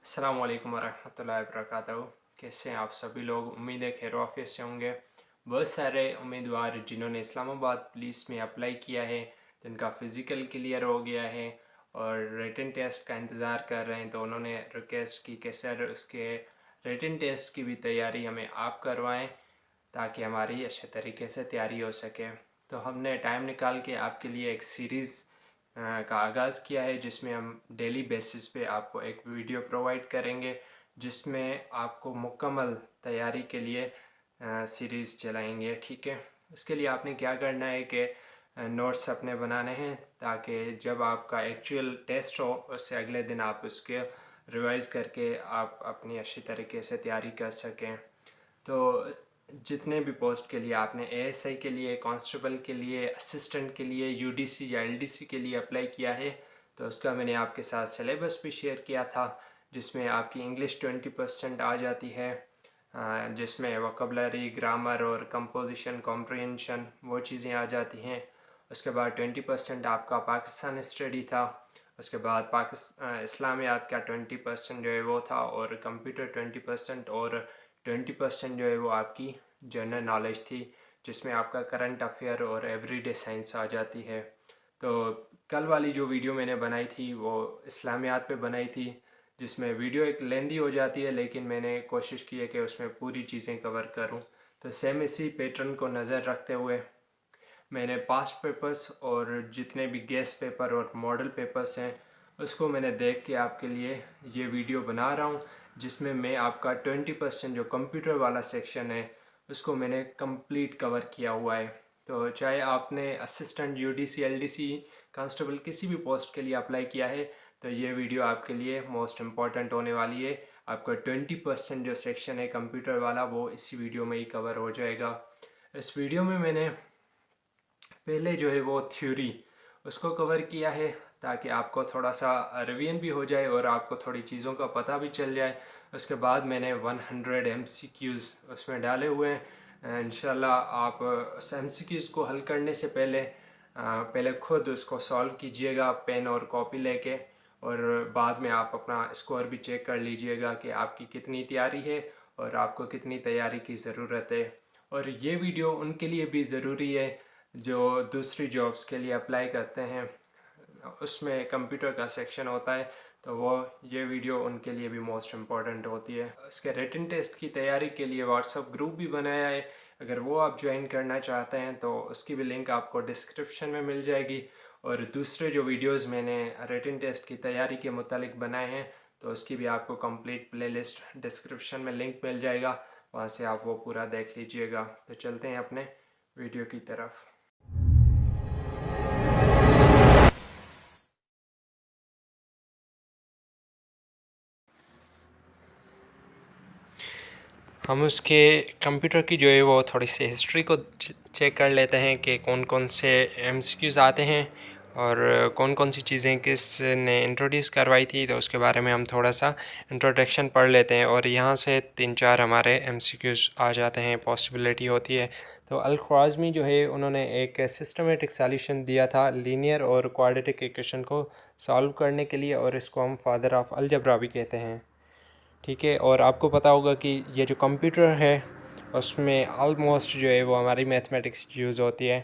अस्सलाम वालेकुम वरहमतुल्लाहि वबरकातुहू। कैसे हैं आप सभी लोग? उम्मीद है खैर आफियत से होंगे। बहुत सारे उम्मीदवार जिन्होंने इस्लामाबाद पुलिस में अप्लाई किया है, जिनका फ़िज़िकल क्लियर हो गया है और रिटन टेस्ट का इंतज़ार कर रहे हैं, तो उन्होंने रिक्वेस्ट की कि सर उसके रिटन टेस्ट की भी तैयारी हमें आप करवाएं ताकि हमारी अच्छे तरीके से तैयारी हो सके। तो हमने टाइम निकाल के आपके लिए एक सीरीज़ का आगाज़ किया है, जिसमें हम डेली बेसिस पे आपको एक वीडियो प्रोवाइड करेंगे, जिसमें आपको मुकम्मल तैयारी के लिए सीरीज़ चलाएंगे। ठीक है, उसके लिए आपने क्या करना है कि नोट्स अपने बनाने हैं, ताकि जब आपका एक्चुअल टेस्ट हो उससे अगले दिन आप उसके रिवाइज़ करके आप अपनी अच्छी तरीके से तैयारी कर सकें। तो जितने भी पोस्ट के लिए आपने एएसआई के लिए, कांस्टेबल के लिए, असिस्टेंट के लिए, यूडीसी या एलडीसी के लिए अप्लाई किया है, तो उसका मैंने आपके साथ सिलेबस भी शेयर किया था, जिसमें आपकी इंग्लिश 20% आ जाती है, जिसमें वोकेबलरी, ग्रामर और कंपोजिशन, कॉम्प्रिहेंशन वो चीज़ें आ जाती हैं। उसके बाद 20% आपका पाकिस्तान स्टडी था। उसके बाद इस्लामियात का 20% जो है वो था, और कंप्यूटर 20% और 20% जो है वो आपकी जनरल नॉलेज थी, जिसमें आपका करंट अफेयर और एवरीडे साइंस आ जाती है। तो कल वाली जो वीडियो मैंने बनाई थी वो इस्लामियात पे बनाई थी, जिसमें वीडियो एक लेंदी हो जाती है, लेकिन मैंने कोशिश की है कि उसमें पूरी चीज़ें कवर करूं। तो सेम इसी पैटर्न को नज़र रखते हुए मैंने पास्ट पेपर्स और जितने भी गेस्ट पेपर और मॉडल पेपर्स हैं उसको मैंने देख के आपके लिए ये वीडियो बना रहा हूँ, जिसमें मैं आपका 20% जो कंप्यूटर वाला सेक्शन है उसको मैंने कंप्लीट कवर किया हुआ है। तो चाहे आपने असिस्टेंट, यूडीसी, एलडीसी, कांस्टेबल किसी भी पोस्ट के लिए अप्लाई किया है, तो ये वीडियो आपके लिए मोस्ट इम्पॉर्टेंट होने वाली है। आपका 20% जो सेक्शन है कंप्यूटर वाला वो इसी वीडियो में ही कवर हो जाएगा। इस वीडियो में मैंने पहले जो है वो थ्योरी उसको कवर किया है, ताकि आपको थोड़ा सा रिवीजन भी हो जाए और आपको थोड़ी चीज़ों का पता भी चल जाए। उसके बाद मैंने 100 MCQs उसमें डाले हुए हैं। इंशाल्लाह आप उस MCQs को हल करने से पहले खुद उसको सॉल्व कीजिएगा पेन और कॉपी लेके, और बाद में आप अपना स्कोर भी चेक कर लीजिएगा कि आपकी कितनी तैयारी है और आपको कितनी तैयारी की ज़रूरत है। और ये वीडियो उनके लिए भी ज़रूरी है जो दूसरी जॉब्स के लिए अप्लाई करते हैं, उसमें कंप्यूटर का सेक्शन होता है, तो वो ये वीडियो उनके लिए भी मोस्ट इम्पॉर्टेंट होती है। इसके रिटन टेस्ट की तैयारी के लिए व्हाट्सअप ग्रुप भी बनाया है, अगर वो आप ज्वाइन करना चाहते हैं तो उसकी भी लिंक आपको डिस्क्रिप्शन में मिल जाएगी। और दूसरे जो वीडियोस मैंने रिटन टेस्ट की तैयारी के मुतालिक बनाए हैं, तो उसकी भी आपको कंप्लीट प्लेलिस्ट डिस्क्रिप्शन में लिंक मिल जाएगा, वहाँ से आप वो पूरा देख लीजिएगा। तो चलते हैं अपने वीडियो की तरफ। हम उसके कंप्यूटर की जो है वो थोड़ी सी हिस्ट्री को चेक कर लेते हैं कि कौन कौन से एमसीक्यूज़ आते हैं और कौन कौन सी चीज़ें किसने इंट्रोड्यूस करवाई थी, तो उसके बारे में हम थोड़ा सा इंट्रोडक्शन पढ़ लेते हैं। और यहाँ से 3-4 हमारे एमसीक्यूज़ आ जाते हैं, पॉसिबिलिटी होती है। तो अल-ख्वाज़मी जो है उन्होंने एक सिस्टमेटिक सॉल्यूशन दिया था लीनियर और क्वाड्रेटिक इक्वेशन को सॉल्व करने के लिए, और इसको हम फादर ऑफ अलजब्रा भी कहते हैं। ठीक है, और आपको पता होगा कि ये जो कंप्यूटर है उसमें ऑलमोस्ट जो है वो हमारी मैथमेटिक्स यूज़ होती है,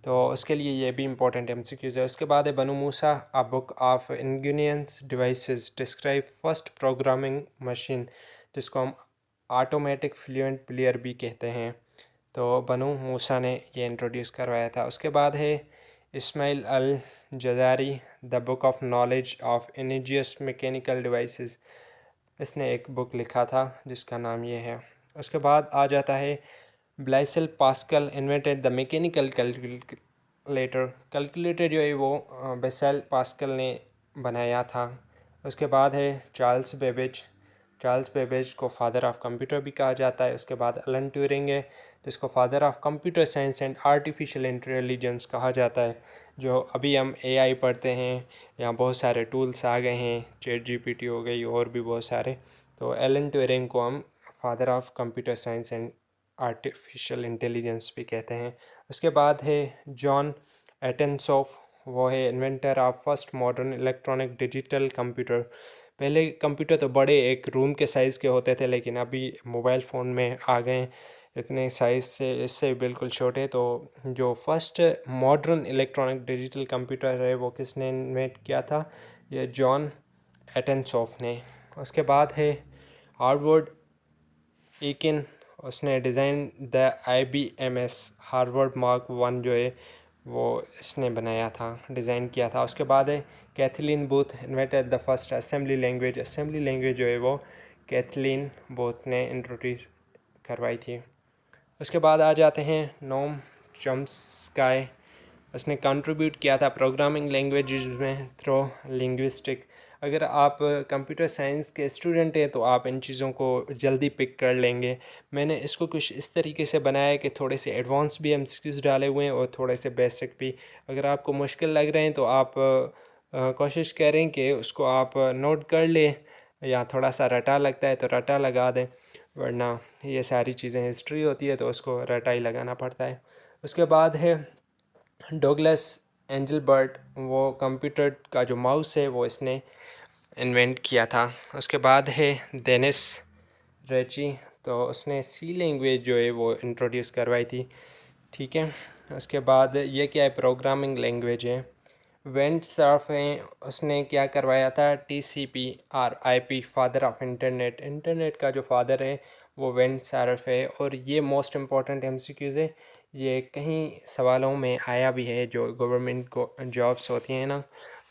तो उसके लिए ये भी इंपॉर्टेंट एमसीक्यूज़ है। उसके बाद है Banu Musa a book of ingenious devices describe first programming machine, जिसको हम ऑटोमेटिक फ्लुएंट प्लेयर भी कहते हैं। तो बनू मूसा ने ये इंट्रोड्यूस करवाया था। उसके बाद है Ismail al Jazari the book of knowledge of ingenious mechanical devices, इसने एक बुक लिखा था जिसका नाम ये है। उसके बाद आ जाता है Blaise Pascal invented the mechanical calculator. Calculator जो है वो ब्लाइसेल पास्कल ने बनाया था। उसके बाद है चार्ल्स बेबेज। चार्ल्स बेबेज को फादर ऑफ कंप्यूटर भी कहा जाता है। उसके बाद एलन ट्यूरिंग है, जिसको father of computer science and artificial intelligence कहा जाता है। जो अभी हम एआई पढ़ते हैं, यहाँ बहुत सारे टूल्स आ गए हैं, चैट जीपीटी हो गई और भी बहुत सारे, तो एलन ट्यूरिंग को हम father of computer science and artificial intelligence भी कहते हैं। उसके बाद है जॉन एटेंसॉफ, वो है inventor of first modern electronic digital computer. पहले कंप्यूटर तो बड़े एक रूम के साइज़ के होते थे, लेकिन अभी मोबाइल फ़ोन में आ गए इतने साइज़ से, इससे बिल्कुल छोटे। तो जो first modern electronic digital computer है वो किसने इन्वेंट किया था? ये जॉन एटनसॉफ ने। उसके बाद है हार्वर्ड एकिन, उसने design the IBMS Harvard mark 1 जो है वो इसने बनाया था, डिज़ाइन किया था। उसके बाद है Kathleen booth invented the first assembly language. Assembly language जो है वो कैथलीन बूथ ने इंट्रोड्यूस करवाई थी। उसके बाद आ जाते हैं नोम चॉम्स्काई, उसने कंट्रीब्यूट किया था प्रोग्रामिंग लैंग्वेजेस में थ्रो लिंग्विस्टिक। अगर आप कंप्यूटर साइंस के स्टूडेंट हैं तो आप इन चीज़ों को जल्दी पिक कर लेंगे। मैंने इसको कुछ इस तरीके से बनाया है कि थोड़े से एडवांस भी MCQs डाले हुए हैं और थोड़े से बेसिक भी। अगर आपको मुश्किल लग रहे हैं तो आप कोशिश करें कि उसको आप नोट कर लें, या थोड़ा सा रटा लगता है तो रटा लगा दें, वरना ये सारी चीज़ें हिस्ट्री होती है तो उसको रटा ही लगाना पड़ता है। उसके बाद है डोगलस एंजलबर्ट, वो कंप्यूटर का जो माउस है वो इसने इन्वेंट किया था। उसके बाद है डेनिस रेची, तो उसने सी लैंग्वेज जो है वो इंट्रोड्यूस करवाई थी। ठीक है, उसके बाद ये क्या है, प्रोग्रामिंग लैंग्वेज है। वेंट सर्फ है, उसने क्या करवाया था, TCP/IP father of internet. Internet का जो फादर है वो वेंट सर्फ है। और ये मोस्ट इम्पॉर्टेंट MCQs है, ये कहीं सवालों में आया भी है, जो गवर्नमेंट को जॉब्स होती हैं ना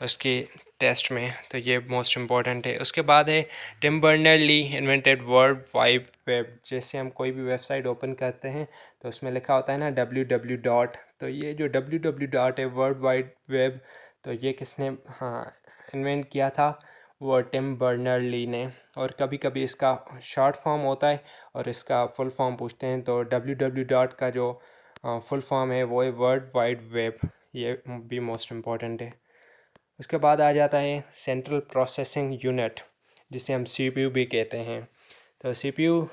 उसकी टेस्ट में, तो ये मोस्ट इम्पॉर्टेंट है। उसके बाद है Tim Berners-Lee invented world wide web. जैसे हम कोई भी वेबसाइट ओपन करते हैं तो उसमें लिखा होता है ना www डॉट, तो ये जो www डॉट है वर्ल्ड वाइड वेब, तो ये किसने इन्वेंट किया था? वो टिम बर्नर्स-ली ने। और कभी कभी इसका शॉर्ट फॉर्म होता है और इसका फुल फॉर्म पूछते हैं, तो www डॉट का जो फुल फॉर्म है वो है वर्ल्ड वाइड वेब, ये भी मोस्ट इम्पॉर्टेंट है। उसके बाद आ जाता है सेंट्रल प्रोसेसिंग यूनिट, जिसे हम CPU भी कहते हैं। तो CPU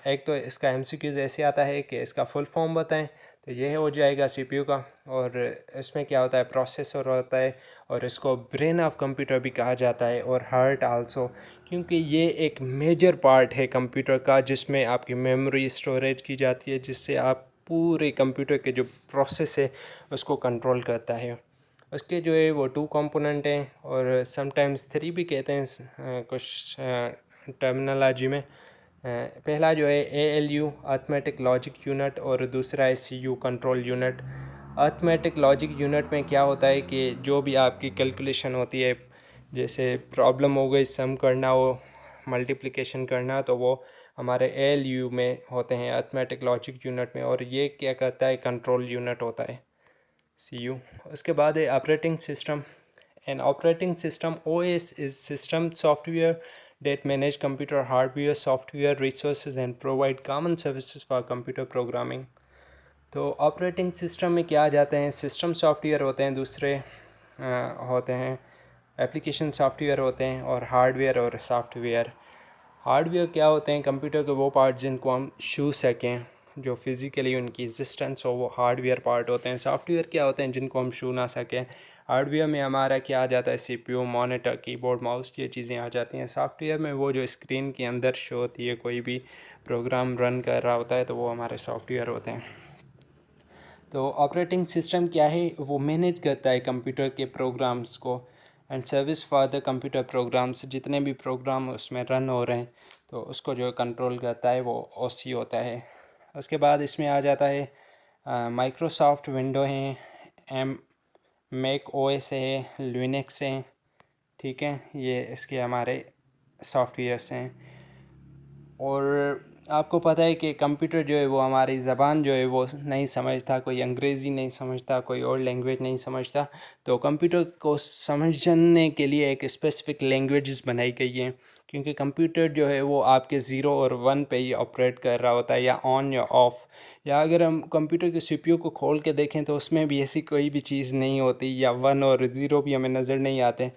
एक तो इसका MCQs ऐसे आता है कि इसका फुल फॉर्म बताएं, तो ये हो जाएगा CPU का। और इसमें क्या होता है, प्रोसेसर होता है, और इसको ब्रेन ऑफ कंप्यूटर भी कहा जाता है, और हार्ट आल्सो, क्योंकि ये एक मेजर पार्ट है कंप्यूटर का, जिसमें आपकी मेमोरी स्टोरेज की जाती है, जिससे आप पूरे कंप्यूटर के जो प्रोसेस है उसको कंट्रोल करता है। उसके जो है वो 2 कंपोनेंट हैं, और समटाइम्स 3 भी कहते हैं कुछ टर्मिनोलॉजी में। पहला जो है ALU अर्थमेटिक लॉजिक यूनिट, और दूसरा है CU control unit. Arithmetic logic unit में क्या होता है कि जो भी आपकी कैलकुलेशन होती है, जैसे प्रॉब्लम हो गई सम करना हो, मल्टीप्लिकेशन करना, तो वो हमारे ALU में होते हैं, अर्थमेटिक लॉजिक यूनिट में। और ये क्या करता है, कंट्रोल यूनिट होता है, CU। उसके बाद है operating system. N operating system OS is system software that manage computer hardware, software, resources and provide common services for computer programming। तो ऑपरेटिंग सिस्टम में क्या आ जाते हैं, सिस्टम सॉफ्टवेयर होते हैं, दूसरे होते हैं एप्लीकेशन सॉफ्टवेयर होते हैं, और हार्डवेयर और सॉफ्टवेयर। हार्डवेयर क्या होते हैं, कंप्यूटर के वो पार्ट जिनको हम छू सकें, जो फिज़िकली उनकी एग्जिस्टेंस हो, वो हार्डवेयर पार्ट होते हैं। सॉफ्टवेयर क्या होते हैं, जिनको हम छू ना सकें। हार्डवेयर में हमारा क्या आ जाता है, CPU, मॉनिटर, कीबोर्ड, माउस, ये चीज़ें आ जाती हैं। सॉफ्टवेयर में वो जो स्क्रीन के अंदर शो होती है, कोई भी प्रोग्राम रन कर रहा होता है, तो वो हमारे सॉफ्टवेयर होते हैं। तो ऑपरेटिंग सिस्टम क्या है, वो मैनेज करता है कंप्यूटर के प्रोग्राम्स को, and service for the computer programs, जितने भी प्रोग्राम उसमें रन हो रहे हैं तो उसको जो कंट्रोल करता है वो OC होता है। उसके बाद इसमें आ जाता है माइक्रोसॉफ्ट विंडो है, मैक OS है, लिनक्स है। ठीक है, ये इसके हमारे सॉफ्टवेयर्स हैं। और आपको पता है कि कंप्यूटर जो है वो हमारी ज़बान जो है वो नहीं समझता, कोई अंग्रेज़ी नहीं समझता, कोई और लैंग्वेज नहीं समझता। तो कंप्यूटर को समझने के लिए एक स्पेसिफ़िक लैंग्वेजेस बनाई गई हैं, क्योंकि कंप्यूटर जो है वो आपके 0 और 1 पे ही ऑपरेट कर रहा होता है, या ऑन या ऑफ़। या अगर हम कंप्यूटर के CPU को खोल के देखें तो उसमें भी ऐसी कोई भी चीज़ नहीं होती, या 1 और 0 भी हमें नज़र नहीं आते।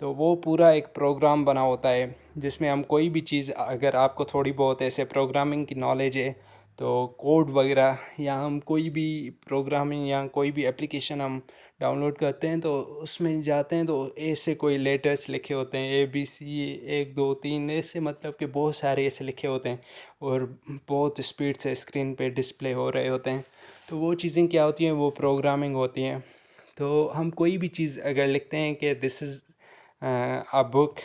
तो वो पूरा एक प्रोग्राम बना होता है, जिसमें हम कोई भी चीज़, अगर आपको थोड़ी बहुत ऐसे प्रोग्रामिंग की नॉलेज है तो कोड वगैरह, या हम कोई भी प्रोग्रामिंग या कोई भी एप्लीकेशन हम डाउनलोड करते हैं तो उसमें जाते हैं तो ऐसे कोई लेटर्स लिखे होते हैं ABC 1 2 3 ऐसे, मतलब कि बहुत सारे ऐसे लिखे होते हैं और बहुत स्पीड से स्क्रीन पे डिस्प्ले हो रहे होते हैं। तो वो चीज़ें क्या होती हैं, वो प्रोग्रामिंग होती हैं। तो हम कोई भी चीज़ अगर लिखते हैं कि this is a book,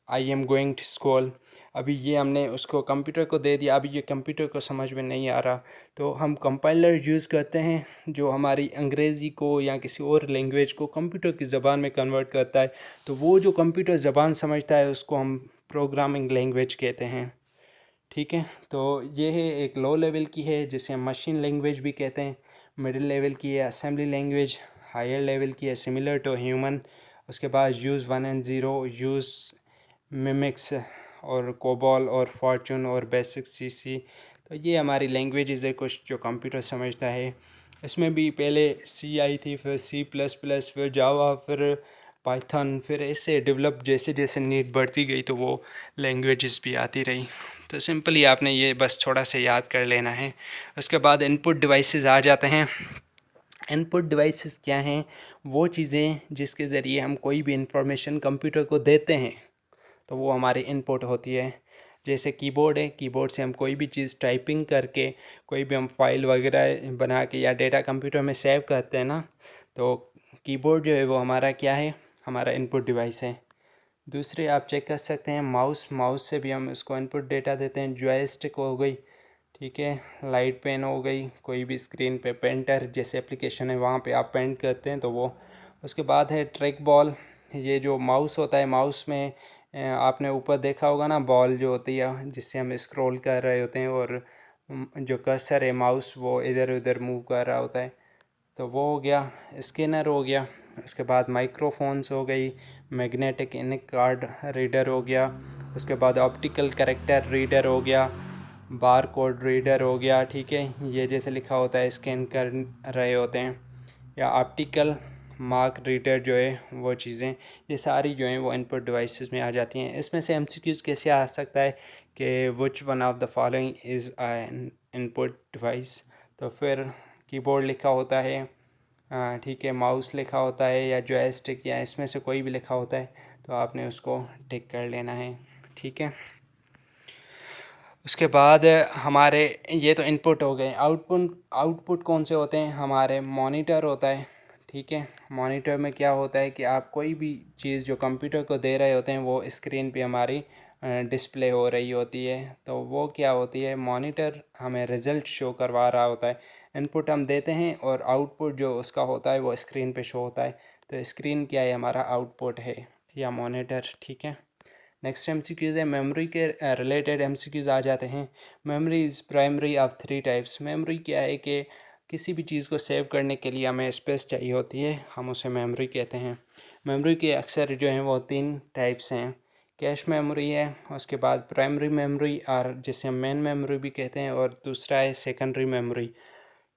I am going to school, अभी ये हमने उसको कंप्यूटर को दे दिया, अभी ये कंप्यूटर को समझ में नहीं आ रहा, तो हम कंपाइलर यूज़ करते हैं जो हमारी अंग्रेज़ी को या किसी और लैंग्वेज को कंप्यूटर की ज़बान में कन्वर्ट करता है। तो वो जो कंप्यूटर ज़बान समझता है उसको हम प्रोग्रामिंग लैंग्वेज कहते हैं। ठीक है, तो ये है एक लो लेवल की है जिसे हम मशीन लैंग्वेज भी कहते हैं। मिडिल लेवल की है असेंबली लैंग्वेज। हायर लेवल की है सिमिलर टू ह्यूमन। उसके बाद यूज़ 1 and 0, यूज़ मिमिक्स और कोबॉल और फॉर्चून और बेसिक CC। तो ये हमारी लैंग्वेजेज़ है कुछ जो कंप्यूटर समझता है। इसमें भी पहले C आई थी, फिर C++, फिर जावा, फिर पाइथन, फिर ऐसे डेवलप जैसे जैसे नीड बढ़ती गई तो वो लैंग्वेजेस भी आती रही। तो सिंपली आपने ये बस थोड़ा सा याद कर लेना है। उसके बाद इनपुट डिवाइसेस आ जाते हैं। इनपुट डिवाइसेस क्या हैं? वो चीज़ें जिसके ज़रिए हम कोई भी इंफॉर्मेशन कंप्यूटर को देते हैं तो वो हमारी इनपुट होती है। जैसे कीबोर्ड है, कीबोर्ड से हम कोई भी चीज़ टाइपिंग करके, कोई भी हम फाइल वगैरह बना के या डेटा कंप्यूटर में सेव करते हैं ना, तो कीबोर्ड जो है वो हमारा क्या है, हमारा इनपुट डिवाइस है। दूसरे आप चेक कर सकते हैं माउस, माउस से भी हम इसको इनपुट डेटा देते हैं। जॉयस्टिक हो गई, ठीक है, लाइट पेन हो गई, कोई भी स्क्रीन पे पेंटर जैसे एप्लीकेशन है वहाँ पे आप पेंट करते हैं तो वो। उसके बाद है ट्रैक बॉल। ये जो माउस होता है, माउस में आपने ऊपर देखा होगा ना, बॉल जो होती है जिससे हम स्क्रॉल कर रहे होते हैं और जो कर्सर है माउस वो इधर उधर मूव कर रहा होता है, तो वो हो गया। स्कैनर हो गया। उसके बाद माइक्रोफोन्स हो गई, मैग्नेटिक इंक कार्ड रीडर हो गया। उसके बाद ऑप्टिकल कैरेक्टर रीडर हो गया, बार कोड रीडर हो गया, ठीक है, ये जैसे लिखा होता है स्कैन कर रहे होते हैं। या ऑप्टिकल मार्क रीडर जो है वो चीज़ें, ये सारी जो हैं वो इनपुट डिवाइसेस में आ जाती हैं। इसमें से MCQs कैसे आ सकता है कि which one of the following is an input device. तो फिर कीबोर्ड लिखा होता है, ठीक है, माउस लिखा होता है या जॉयस्टिक या इसमें से कोई भी लिखा होता है, तो आपने उसको टिक कर लेना है, ठीक है। उसके बाद हमारे ये तो इनपुट हो गए। आउटपुट, आउटपुट कौन से होते हैं? हमारे मॉनिटर होता है, ठीक है। मॉनिटर में क्या होता है कि आप कोई भी चीज़ जो कंप्यूटर को दे रहे होते हैं वो स्क्रीन पे हमारी डिस्प्ले हो रही होती है, तो वो क्या होती है, मॉनिटर हमें रिज़ल्ट शो करवा रहा होता है। इनपुट हम देते हैं और आउटपुट जो उसका होता है वो स्क्रीन पे शो होता है। तो स्क्रीन क्या है, हमारा आउटपुट है या मॉनिटर, ठीक है। नेक्स्ट MCQs है मेमोरी के रिलेटेड MCQs आ जाते हैं। Memory is primary of 3 types. Memory क्या है कि किसी भी चीज़ को सेव करने के लिए हमें स्पेस चाहिए होती है, हम उसे मेमोरी कहते हैं। मेमोरी के अक्सर जो हैं वो 3 टाइप्स हैं। कैश मेमोरी है, उसके बाद प्राइमरी मेमोरी और जिसे हम मेन मेमोरी भी कहते हैं, और दूसरा है सेकेंडरी मेमोरी।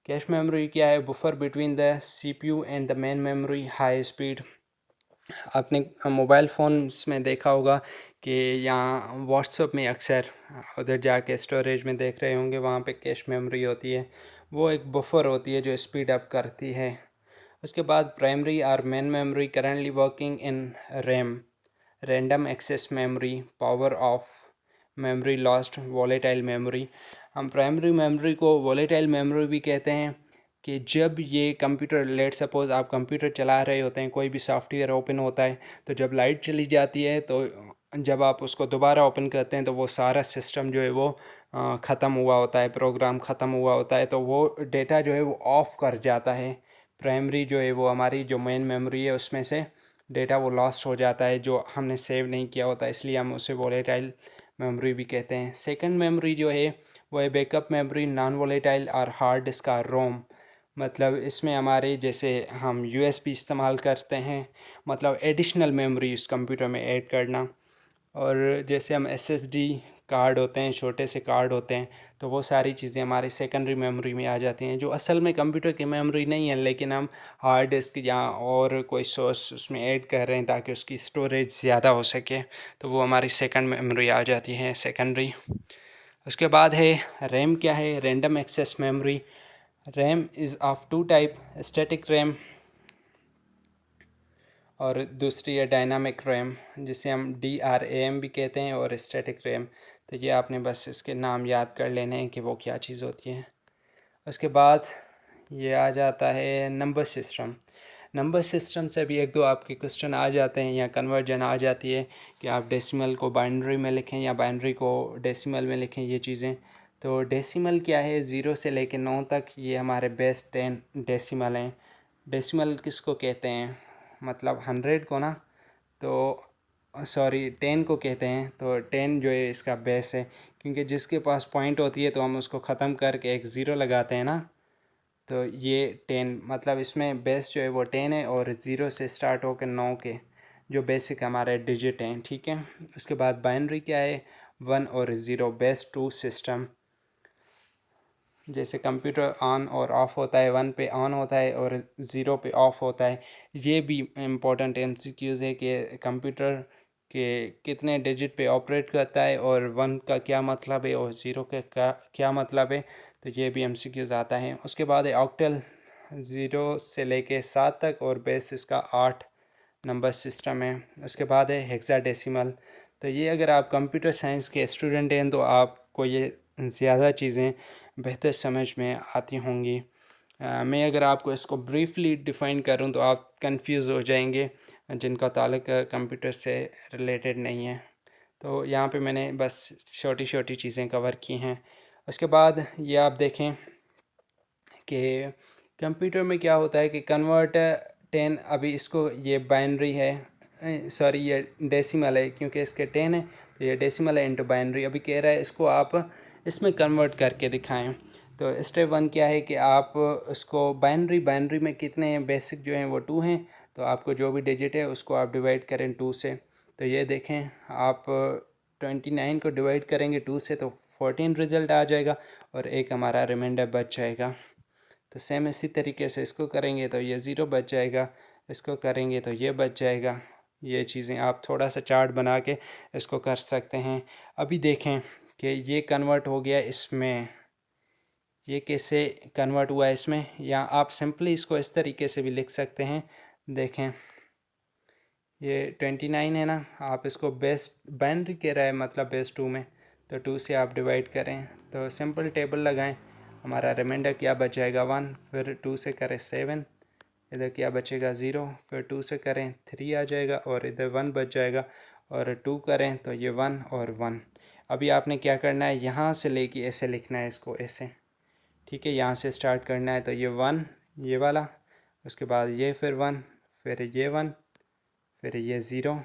कैश मेमोरी क्या है, buffer between the CPU and the main memory, high speed. आपने मोबाइल फ़ोन्स में देखा होगा कि यहाँ व्हाट्सएप में अक्सर उधर जाके स्टोरेज में देख रहे होंगे, वहाँ पे कैश मेमोरी होती है, वो एक बफर होती है जो स्पीड अप करती है। उसके बाद प्राइमरी और main memory currently working in RAM, random access memory, power off memory lost, volatile memory. हम प्राइमरी मेमोरी को वॉलेटाइल मेमोरी भी कहते हैं कि जब ये कंप्यूटर, लेट सपोज़ आप कंप्यूटर चला रहे होते हैं, कोई भी सॉफ्टवेयर ओपन होता है, तो जब लाइट चली जाती है तो जब आप उसको दोबारा ओपन करते हैं तो वो सारा सिस्टम जो है वो ख़त्म हुआ होता है, प्रोग्राम ख़त्म हुआ होता है, तो वो डेटा जो है वो ऑफ़ कर जाता है। प्राइमरी जो है वो हमारी जो मेन मेमोरी है उसमें से डेटा वो लॉस्ट हो जाता है जो हमने सेव नहीं किया होता, इसलिए हम उसे वॉलेटाइल मेमोरी भी कहते हैं। सेकंड मेमोरी जो है वो है बैकअप मेमोरी, नॉन वॉलेटाइल और हार्ड डिस्क का रोम। मतलब इसमें हमारे जैसे हम USB इस्तेमाल करते हैं, मतलब एडिशनल मेमोरी उस कंप्यूटर में ऐड करना। और जैसे हम SSD कार्ड होते हैं, छोटे से कार्ड होते हैं, तो वो सारी चीज़ें हमारी सेकेंडरी मेमोरी में आ जाती हैं, जो असल में कंप्यूटर की मेमोरी नहीं है, लेकिन हम हार्ड डिस्क या और कोई सोर्स उसमें ऐड कर रहे हैं ताकि उसकी स्टोरेज ज़्यादा हो सके, तो वो हमारी सेकंड मेमोरी आ जाती है, सेकेंडरी। उसके बाद है रैम। क्या है? Random access memory. RAM is of two type, static RAM और दूसरी है डायनामिक रैम, जिसे हम DRAM भी कहते हैं, और स्टैटिक रैम। तो ये आपने बस इसके नाम याद कर लेने हैं कि वो क्या चीज़ होती है। उसके बाद ये आ जाता है नंबर सिस्टम। नंबर सिस्टम से भी एक दो आपके क्वेश्चन आ जाते हैं या कन्वर्जन आ जाती है कि आप डेसिमल को बाइनरी में लिखें या बाइनरी को डेसिमल में लिखें, ये चीज़ें। तो डेसिमल क्या है, 0 से लेकर 9 तक ये हमारे बेस 10 डेसिमल हैं। डेसिमल किसको कहते हैं, मतलब 100 को ना, तो सॉरी 10 को कहते हैं। तो 10 जो है इसका बेस है, क्योंकि जिसके पास पॉइंट होती है तो हम उसको ख़त्म करके एक ज़ीरो लगाते हैं ना। तो ये 10 मतलब इसमें बेस जो है वो 10 है, और ज़ीरो से स्टार्ट होकर 9 के जो बेसिक हमारे डिजिट हैं, ठीक है। उसके बाद बाइनरी क्या है, 1 और 0, बेस 2 सिस्टम। जैसे कंप्यूटर ऑन और ऑफ़ होता है, 1 पे ऑन होता है और 0 पे ऑफ़ होता है। ये भी इम्पोर्टेंट MCQs है कि कंप्यूटर के कितने डिजिट पे ऑपरेट करता है, और 1 का क्या मतलब है और 0 का क्या मतलब है। तो ये भी MCQs आता है। उसके बाद है ऑक्टल, 0 से लेके 7 तक, और बेस इसका 8 नंबर सिस्टम है। उसके बाद है हेक्साडेसिमल। तो ये अगर आप कंप्यूटर साइंस के स्टूडेंट हैं तो आपको ये ज़्यादा चीज़ें बेहतर समझ में आती होंगी। मैं अगर आपको इसको ब्रीफली डिफ़ाइन करूं तो आप कंफ्यूज हो जाएंगे, जिनका ताल्लुक कंप्यूटर से रिलेटेड नहीं है। तो यहाँ पे मैंने बस छोटी छोटी चीज़ें कवर की हैं। उसके बाद ये आप देखें कि कंप्यूटर में क्या होता है कि कन्वर्ट 10, अभी इसको ये बाइनरी है, सॉरी ये डेसिमल है, क्योंकि इसके 10 है तो ये डेसिमल है इंटू बाइनरी। अभी कह रहा है इसको आप इसमें कन्वर्ट करके दिखाएं। तो स्टेप 1 क्या है कि आप उसको बाइनरी में कितने बेसिक जो हैं वो 2 हैं, तो आपको जो भी डिजिट है उसको आप डिवाइड करें 2 से। तो ये देखें, आप 29 को डिवाइड करेंगे 2 से तो 14 रिज़ल्ट आ जाएगा, और एक हमारा रिमाइंडर बच जाएगा। तो सेम इसी तरीके से इसको करेंगे तो ये ज़ीरो बच जाएगा, इसको करेंगे तो ये बच जाएगा। ये चीज़ें आप थोड़ा सा चार्ट बना के इसको कर सकते हैं। अभी देखें कि ये कन्वर्ट हो गया इसमें, ये कैसे कन्वर्ट हुआ इसमें, या आप सिंपली इसको इस तरीके से भी लिख सकते हैं। देखें ये 29 है ना, आप इसको बेस बाइनरी कह रहा है मतलब बेस 2 में, तो 2 से आप डिवाइड करें तो सिंपल टेबल लगाएं। हमारा रिमाइंडर क्या बचेगा 1, फिर 2 से करें 7, इधर क्या बचेगा 0, फिर 2 से करें 3 आ जाएगा, और इधर 1 बच जाएगा, और 2 करें तो ये 1 और 1। अभी आपने क्या करना है, यहाँ से लेके ऐसे लिखना है इसको, ऐसे, ठीक है। यहाँ से स्टार्ट करना है तो ये 1 ये वाला, उसके बाद ये फिर 1, फिर ये 1, फिर ये 0,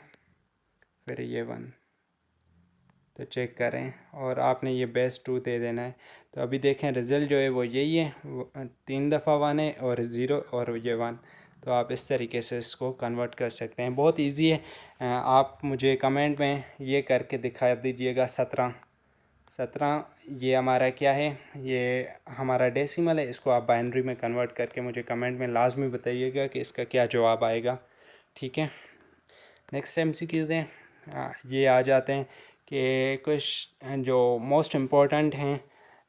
फिर ये 1। तो चेक करें, और आपने ये बेस 2 दे देना है। तो अभी देखें रिज़ल्ट जो है वो यही है, 3 दफ़ा 1 है और 0 और ये 1। तो आप इस तरीके से इसको कन्वर्ट कर सकते हैं, बहुत इजी है। आप मुझे कमेंट में ये करके दिखा दीजिएगा। 17 ये हमारा क्या है, ये हमारा डेसिमल है। इसको आप बाइनरी में कन्वर्ट करके मुझे कमेंट में लाजमी बताइएगा कि इसका क्या जवाब आएगा, ठीक है। नेक्स्ट MCQs हैं, ये आ जाते हैं कि कुछ जो मोस्ट इम्पोर्टेंट हैं,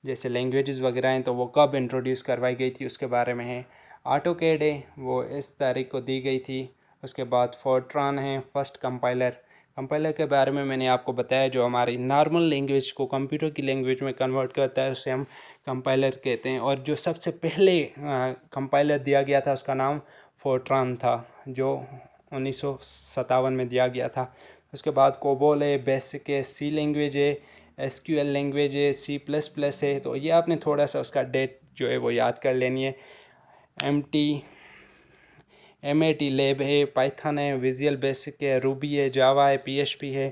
जैसे लैंग्वेजेस वगैरह हैं, तो वो कब इंट्रोड्यूस करवाई गई थी उसके बारे में है। ऑटोकैड है, वो इस तारीख को दी गई थी। उसके बाद फोर्ट्रान है, फर्स्ट कंपाइलर के बारे में मैंने आपको बताया, जो हमारी नॉर्मल लैंग्वेज को कंप्यूटर की लैंग्वेज में कन्वर्ट करता है उसे हम कंपाइलर कहते हैं। और जो सबसे पहले कंपाइलर दिया गया था उसका नाम फोर्ट्रान था, जो 1957 में दिया गया था। उसके बाद कोबोल है, बेसिक है, सी लैंग्वेज है, SQL लैंग्वेज है, C++ है। तो ये आपने थोड़ा सा उसका डेट जो है वो याद कर लेनी है। MAT लैब है, पाइथन है, विजुअल बेसिक है, रूबी है, जावा है, PHP है,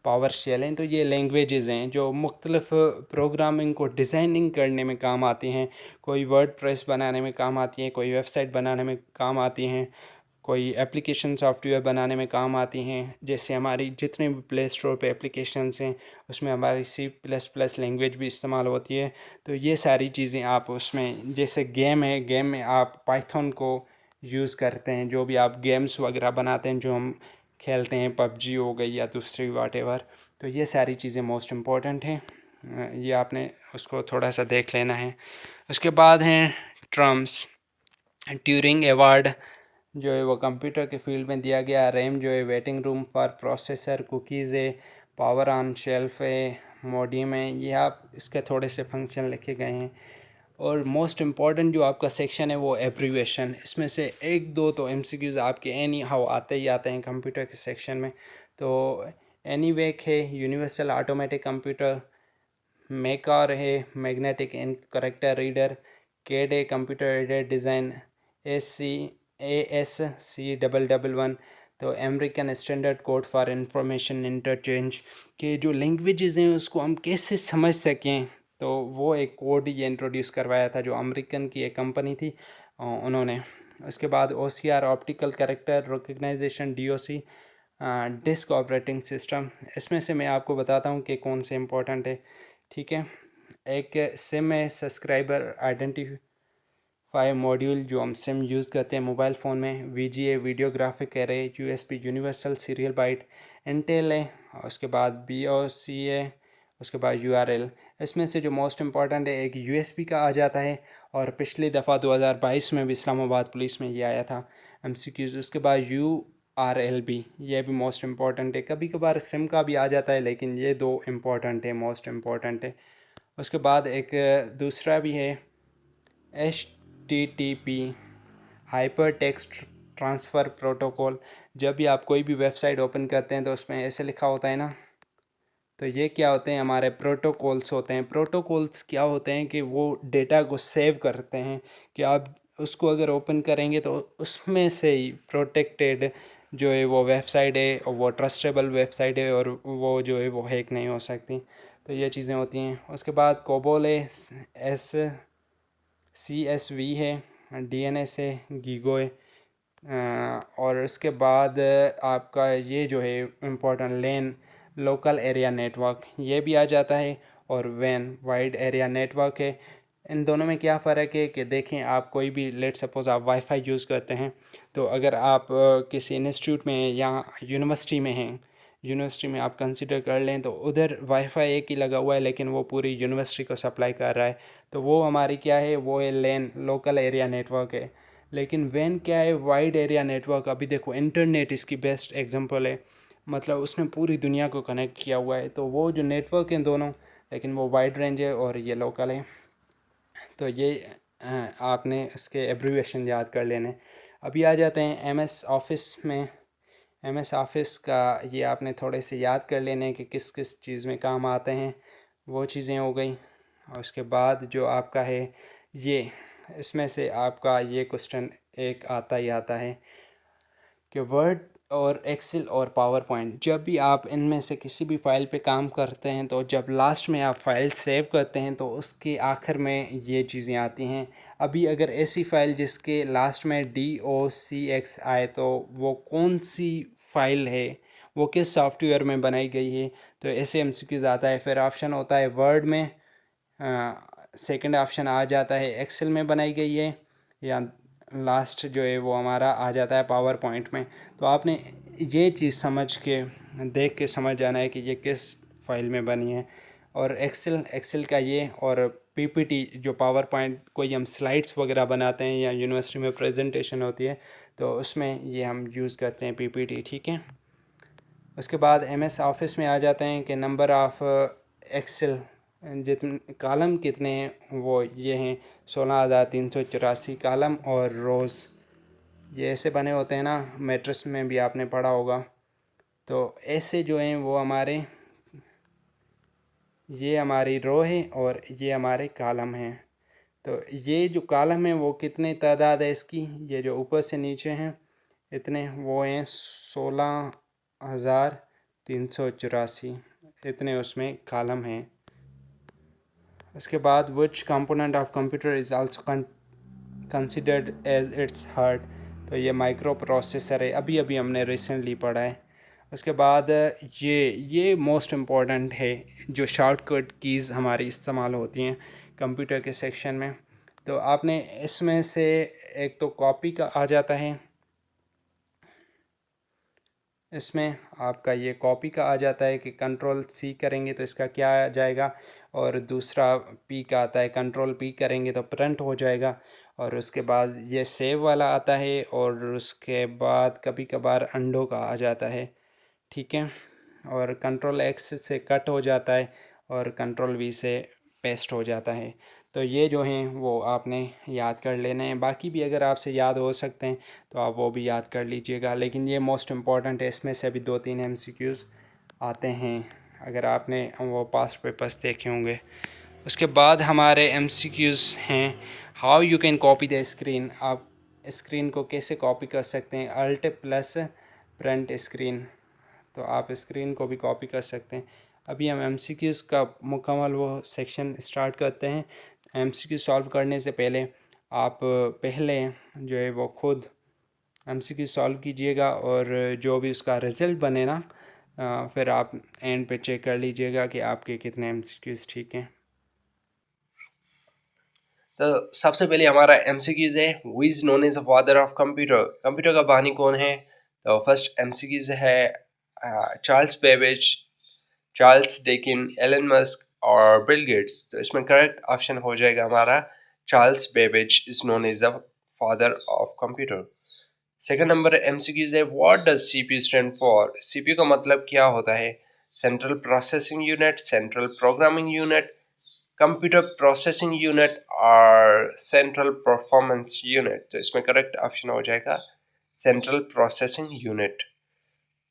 पावर शेल हैं। तो ये लैंग्वेजेस हैं जो मुख्तलिफ प्रोग्रामिंग को डिज़ाइनिंग करने में काम आती हैं। कोई वर्डप्रेस बनाने में काम आती हैं, कोई वेबसाइट बनाने में काम आती हैं, कोई एप्लीकेशन सॉफ्टवेयर बनाने में काम आती हैं। जैसे हमारी जितने भी प्ले स्टोर पे एप्लीकेशंस हैं उसमें हमारी C++ लैंग्वेज भी इस्तेमाल होती है। तो ये सारी चीज़ें आप उसमें, जैसे गेम है, गेम में आप पाइथन को यूज़ करते हैं। जो भी आप गेम्स वगैरह बनाते हैं जो हम खेलते हैं, PUBG हो गई या दूसरी वाटेवर, तो ये सारी चीज़ें मोस्ट इम्पॉर्टेंट हैं। ये आपने उसको थोड़ा सा देख लेना है। उसके बाद हैं टर्म्स। ट्यूरिंग अवार्ड जो है वो कंप्यूटर के फील्ड में दिया गया। रैम जो है waiting room for processor, cookies है, पावर ऑन शेल्फ है, मॉडियम है। ये आप इसके थोड़े से फंक्शन लिखे गए हैं। और मोस्ट इम्पॉर्टेंट जो आपका सेक्शन है वो एब्रीवेशन। इसमें से एक दो तो एमसीक्यूज़ आपके एनी हाउ आते ही आते हैं कंप्यूटर के सेक्शन में। तो एनीवेक है यूनिवर्सल ऑटोमेटिक कंप्यूटर, मेकार है मैग्नेटिक एंड करेक्टर रीडर, केड है कंप्यूटर एडेड डिज़ाइन, ASC1111। तो American standard code for information interchange के जो लैंग्वेजेस हैं उसको हम कैसे समझ सकें, तो वो एक कोड ये इंट्रोड्यूस करवाया था जो अमेरिकन की एक कंपनी थी उन्होंने। उसके बाद OCR optical character recognisation, DOC disk operating system. इसमें से मैं आपको बताता हूँ कि कौन से इम्पोर्टेंट है। ठीक है, एक सिम है सब्सक्राइबर आइडेंटिफाई मॉड्यूल जो हम सिम यूज़ करते हैं मोबाइल फ़ोन में। VGA video graphic array, USB universal serial byte, Intel है। और उसके बाद BOC है, उसके बाद URL। इसमें से जो मोस्ट इम्पॉर्टेंट है एक USB का आ जाता है, और पिछली दफ़ा 2022 में भी इस्लामाबाद पुलिस में ये आया था MCQs। उसके बाद URLB, ये भी मोस्ट इम्पॉर्टेंट है। कभी कभार सिम का भी आ जाता है लेकिन ये दो इम्पॉर्टेंट है, मोस्ट इम्पॉर्टेंट है। उसके बाद एक दूसरा भी है HTTP, hyper text transfer protocol. जब भी आप कोई भी वेबसाइट ओपन करते हैं तो उसमें ऐसे लिखा होता है ना, तो ये क्या होते हैं, हमारे प्रोटोकॉल्स होते हैं। प्रोटोकॉल्स क्या होते हैं कि वो डेटा को सेव करते हैं कि आप उसको अगर ओपन करेंगे तो उसमें से ही प्रोटेक्टेड जो है वो वेबसाइट है, और वो ट्रस्टेबल वेबसाइट है, और वो जो है वो हैक नहीं हो सकती। तो ये चीज़ें होती हैं। उसके बाद कोबोल है, CSV है, DNS है, गीगो है। और उसके बाद आपका ये जो है इम्पोर्टेंट लेन, लोकल एरिया नेटवर्क, ये भी आ जाता है। और वैन, वाइड एरिया नेटवर्क है। इन दोनों में क्या फ़र्क है कि देखें, आप कोई भी लेट सपोज़ आप वाईफाई यूज़ करते हैं, तो अगर आप किसी इंस्टीट्यूट में या यूनिवर्सिटी में हैं, यूनिवर्सिटी में आप कंसिडर कर लें, तो उधर वाईफाई एक ही लगा हुआ है लेकिन वो पूरी यूनिवर्सिटी को सप्लाई कर रहा है, तो वो हमारी क्या है, वो है लेन, लोकल एरिया नेटवर्क है। लेकिन वैन क्या है, वाइड एरिया नेटवर्क। अभी देखो इंटरनेट इसकी बेस्ट एग्जांपल है, मतलब उसने पूरी दुनिया को कनेक्ट किया हुआ है। तो वो जो नेटवर्क हैं दोनों, लेकिन वो वाइड रेंज है और ये लोकल है। तो ये आपने इसके एब्रीविएशन याद कर लेने। अभी आ जाते हैं MS ऑफिस में। MS ऑफिस का ये आपने थोड़े से याद कर लेने कि किस किस चीज़ में काम आते हैं, वो चीज़ें हो गई। और उसके बाद जो आपका है ये, इसमें से आपका ये क्वेश्चन एक आता ही आता है कि वर्ड और एक्सेल और पावर पॉइंट, जब भी आप इनमें से किसी भी फ़ाइल पे काम करते हैं, तो जब लास्ट में आप फ़ाइल सेव करते हैं तो उसके आखिर में ये चीज़ें आती हैं। अभी अगर ऐसी फ़ाइल जिसके लास्ट में DOCX आए, तो वो कौन सी फ़ाइल है, वो किस सॉफ्टवेयर में बनाई गई है, तो ऐसे MCQs आता है। फिर ऑप्शन होता है वर्ड में, सेकंड ऑप्शन आ जाता है एक्सेल में बनाई गई है, या लास्ट जो है वो हमारा आ जाता है पावर पॉइंट में। तो आपने ये चीज़ समझ के, देख के समझ जाना है कि ये किस फाइल में बनी है। और एक्सेल का ये, और PPT जो पावर पॉइंट, कोई हम स्लाइड्स वगैरह बनाते हैं या यूनिवर्सिटी में प्रेजेंटेशन होती है तो उसमें ये हम यूज़ करते हैं PPT। ठीक है, उसके बाद MS ऑफिस में आ जाते हैं कि नंबर ऑफ़ एक्सेल, जितने कॉलम कितने हैं, वो ये हैं 16,384 कॉलम, और रोज़ ये ऐसे बने होते हैं ना, मैट्रिक्स में भी आपने पढ़ा होगा। तो ऐसे जो हैं वो हमारे, ये हमारी रो है और ये हमारे कॉलम हैं। तो ये जो कॉलम है वो कितने तादाद है इसकी, ये जो ऊपर से नीचे हैं इतने, वो हैं 16,384, इतने उसमें कॉलम हैं। उसके बाद which component of computer is also considered as its heart, तो ये माइक्रो प्रोसेसर है, अभी अभी हमने रिसेंटली पढ़ा है। उसके बाद ये मोस्ट इम्पॉर्टेंट है, जो शॉर्टकट कीज़ हमारी इस्तेमाल होती हैं कंप्यूटर के सेक्शन में। तो आपने इसमें से एक तो कॉपी का आ जाता है, इसमें आपका ये कॉपी का आ जाता है कि Ctrl+C करेंगे तो इसका क्या आ जाएगा, और दूसरा P का आता है, Ctrl+P करेंगे तो प्रिंट हो जाएगा। और उसके बाद ये सेव वाला आता है और उसके बाद कभी कभार अंडों का आ जाता है, ठीक है। और कंट्रोल एक्स से कट हो जाता है और कंट्रोल वी से पेस्ट हो जाता है। तो ये जो हैं वो आपने याद कर लेने हैं, बाकी भी अगर आपसे याद हो सकते हैं तो आप वो भी याद कर लीजिएगा, लेकिन ये मोस्ट इम्पॉर्टेंट है। इसमें से अभी 2-3 MCQs आते हैं अगर आपने वो पास्ट पेपर्स देखे होंगे। उसके बाद हमारे MCQs हैं how you can copy the screen. आप स्क्रीन को कैसे कॉपी कर सकते हैं, अल्ट प्लस फ्रंट स्क्रीन, तो आप स्क्रीन को भी कॉपी कर सकते हैं। अभी हम MCQs का मुकम्मल वो सेक्शन स्टार्ट करते हैं। MCQ सॉल्व करने से पहले आप पहले जो है वो खुद MCQ सॉल्व कीजिएगा और जो भी उसका रिज़ल्ट बने ना फिर आप एंड पे चेक कर लीजिएगा कि आपके कितने MCQs ठीक हैं। तो सबसे पहले हमारा MCQs है who is known as the father of computer. Computer का बानी कौन है? तो फर्स्ट MCQs है Charles Babbage, Charles Dickens, Elon Musk और बिल गेट्स। तो इसमें करेक्ट ऑप्शन हो जाएगा हमारा Charles Babbage is known as the father of computer. Second number MCQs है what does CPU stand for. CPU का मतलब क्या होता है? Central processing unit, central programming unit, computer processing unit और सेंट्रल परफॉर्मेंस यूनिट। तो इसमें करेक्ट ऑप्शन हो जाएगा central processing unit.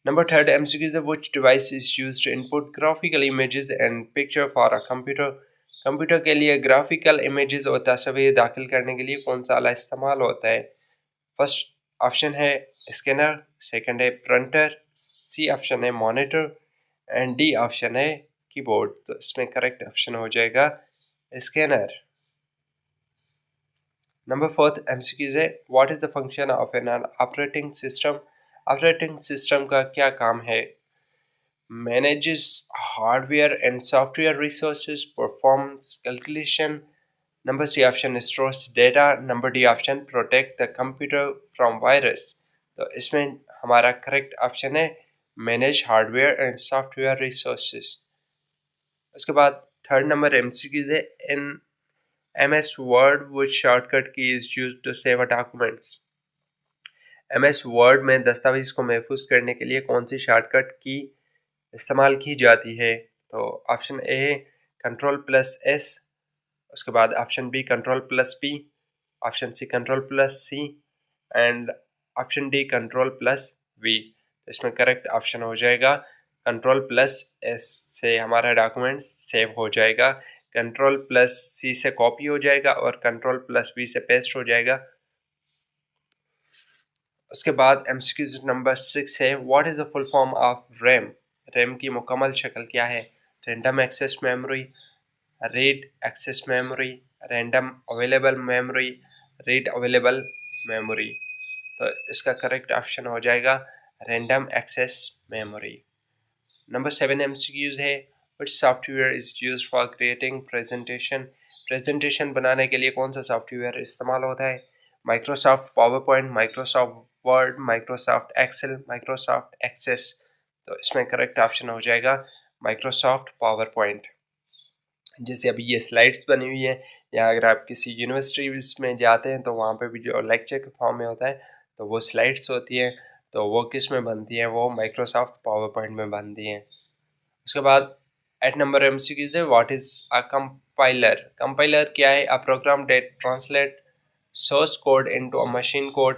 Number third MCQ है which device is used to input graphical images and picture for a computer. Computer के लिए graphical images और तस्वीर दाखिल करने के लिए कौन सा आला इस्तेमाल होता है? फर्स्ट ऑप्शन है स्कैनर, सेकंड है प्रिंटर, सी ऑप्शन है मॉनिटर एंड डी ऑप्शन है कीबोर्ड। तो इसमें करेक्ट ऑप्शन हो जाएगा स्कैनर। नंबर फोर्थ MCQ है what is the function of an operating system. Operating system का क्या काम है? Manages hardware and software resources, performs calculation, number C option stores data, number D option protect the computer from virus. तो इसमें हमारा correct option है manage hardware and software resources. उसके बाद थर्ड नंबर MCQ है in MS Word which shortcut key is used to save a documents। MS Word में दस्तावेज को महफूज करने के लिए कौन सी शॉर्टकट की इस्तेमाल की जाती है? तो ऑप्शन ए है Ctrl+S, उसके बाद option B Ctrl+P, option C Ctrl+C and option D Ctrl+V। तो इसमें करेक्ट ऑप्शन हो जाएगा Ctrl+S से हमारा डॉक्यूमेंट सेव हो जाएगा, Ctrl+C से कॉपी हो जाएगा और Ctrl+V से पेस्ट हो जाएगा। उसके बाद MCQ नंबर 6 है what is the full form of RAM. RAM की मुकम्मल शक्ल क्या है? Random access memory, read access memory, random available memory, read available memory. तो इसका करेक्ट ऑप्शन हो जाएगा random access memory. Number 7 MCQs है which software is used for creating presentation. Presentation बनाने के लिए कौन सा सॉफ्टवेयर इस्तेमाल होता है? Microsoft PowerPoint, Microsoft Word, Microsoft Excel, Microsoft Access. तो इसमें करेक्ट ऑप्शन हो जाएगा माइक्रोसॉफ्ट पावर पॉइंट। जैसे अभी ये स्लाइड्स बनी हुई है, या अगर आप किसी यूनिवर्सिटीज़ में जाते हैं तो वहाँ पे भी जो लेक्चर के फॉर्म में होता है तो वो स्लाइड्स होती हैं, तो वो किस में बनती हैं? वो माइक्रोसॉफ्ट पावर पॉइंट में बनती हैं। उसके बाद 8 नंबर MCQ है what is a compiler. Compiler क्या है? A program that translate source code into a machine code।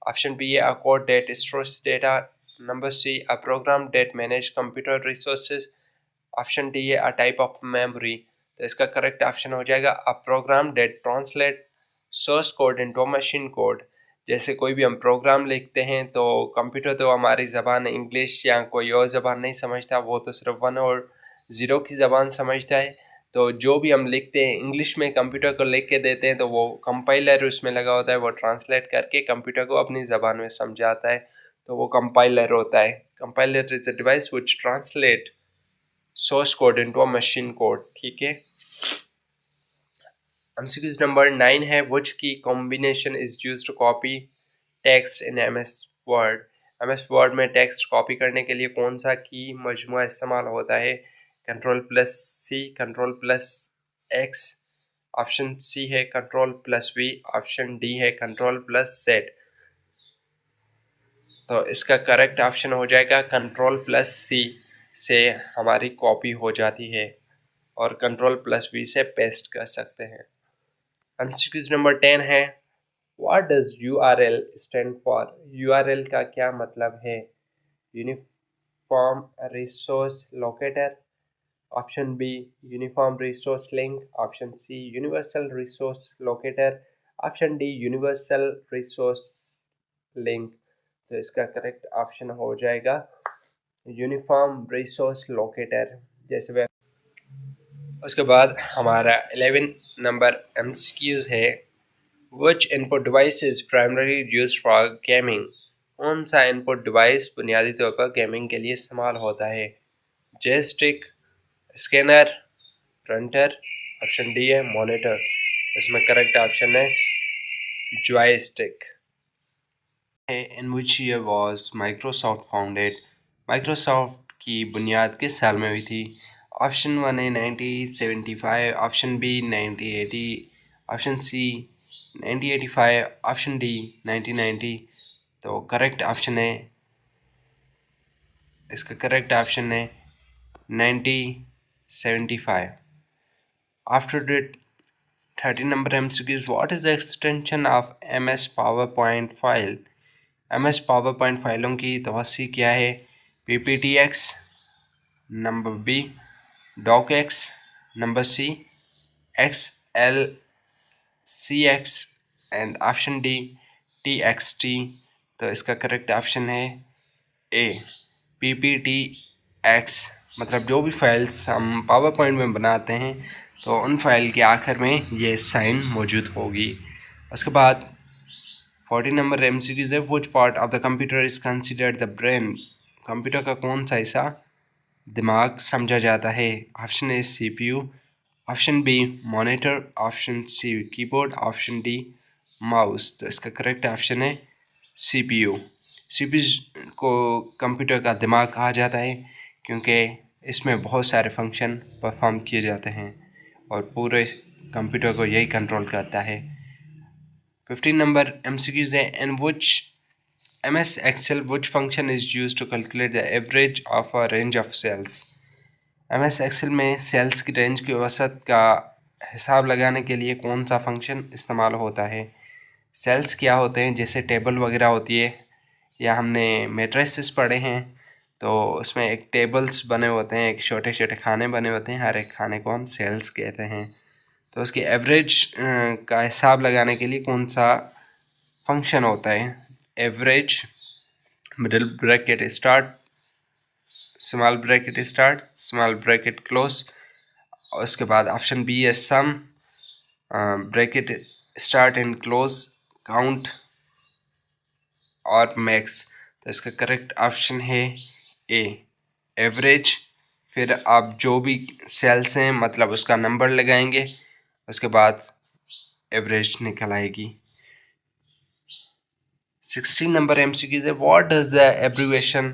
Option B a code that stores data। Number C a program that manage computer resources। Option D a type of memory। तो इसका correct option हो जाएगा a program that translate source code into a machine code। जैसे कोई भी हम programme लिखते हैं तो कंप्यूटर तो हमारी ज़बान इंग्लिश या कोई और ज़बान नहीं समझता, वो तो सिर्फ 1 और 0 की ज़बान समझता है। तो जो भी हम लिखते हैं इंग्लिश में कंप्यूटर को लिख के देते हैं तो वो कंपाइलर उसमें लगा होता है, वो ट्रांसलेट करके कंप्यूटर को अपनी ज़बान में समझाता है, तो वो कंपाइलर होता है। Compiler is a device which translate source code into a machine code. ठीक है। MCQ नंबर 9 है which key combination is used to copy text in MS Word. MS Word में टेक्स्ट कॉपी करने के लिए कौन सा की मजमुआ इस्तेमाल होता है? Ctrl+C, Ctrl+X, ऑप्शन सी है Ctrl+V, ऑप्शन डी है Ctrl+Z। तो इसका करेक्ट ऑप्शन हो जाएगा Ctrl+C से हमारी कॉपी हो जाती है और Ctrl+V से पेस्ट कर सकते हैं। एमसीक्यू नंबर 10 है, what does URL stand for? URL का क्या मतलब है? Uniform resource locator, option B uniform resource link, option C universal resource locator, option D universal resource link. तो इसका करेक्ट ऑप्शन हो जाएगा यूनिफॉर्म रिसोर्स लोकेटर। जैसे वे उसके बाद हमारा 11 नंबर एमसीक्यूज है, which input device is primary use for gaming? कौन सा इनपुट डिवाइस बुनियादी तौर पर गेमिंग के लिए इस्तेमाल होता है? Joystick, scanner, printer, option D है मॉनिटर। इसमें करेक्ट ऑप्शन है joystick. In which year was Microsoft founded? Microsoft की बुनियाद किस साल में हुई थी? ऑप्शन 1 है 1975, option B 1980, option C 1985, option D 1990। तो करेक्ट ऑप्शन है, इसका करेक्ट ऑप्शन है 1975। After the 13 number MCQs, what is the extension of MS PowerPoint file? MS PowerPoint फाइलों की तवस्सी क्या है? PPTX, number B DocX, number C XLCX and option D TXT। तो इसका करेक्ट ऑप्शन है ए PPTX। मतलब जो भी फाइल्स हम पावर पॉइंट में बनाते हैं तो उन फाइल के आखिर में ये साइन मौजूद होगी। उसके बाद 14 नंबर MCQs है, which part of the computer is considered the brain? Computer का कौन सा हिस्सा दिमाग समझा जाता है? Option A CPU, option B monitor, option C keyboard, option D mouse. तो इसका करेक्ट ऑप्शन है CPU। CPU को कंप्यूटर का दिमाग कहा जाता है क्योंकि इसमें बहुत सारे फंक्शन परफॉर्म किए जाते हैं और पूरे कंप्यूटर को यही कंट्रोल करता है। 15 नंबर MCQs है, in which MS Excel which function is used to calculate the average of a range of cells? MS Excel में सेल्स की रेंज की औसत का हिसाब लगाने के लिए कौन सा फंक्शन इस्तेमाल होता है? सेल्स क्या होते हैं? जैसे टेबल वगैरह होती है या हमने मैट्रिसेस पढ़े हैं तो उसमें एक टेबल्स बने होते हैं, एक छोटे छोटे खाने बने होते हैं, हर एक खाने को हम सेल्स कहते हैं। तो उसकी एवरेज का हिसाब लगाने के लिए कौन सा फंक्शन होता है? Average, middle bracket start, small bracket start, small bracket close. और उसके बाद ऑप्शन बी है sum, bracket start and close, count और मैक्स। तो इसका करेक्ट ऑप्शन है ए एवरेज। फिर आप जो भी सेल्स हैं मतलब उसका नंबर लगाएंगे, उसके बाद एवरेज निकल आएगी। 16 नंबर MCQ है, what does the abbreviation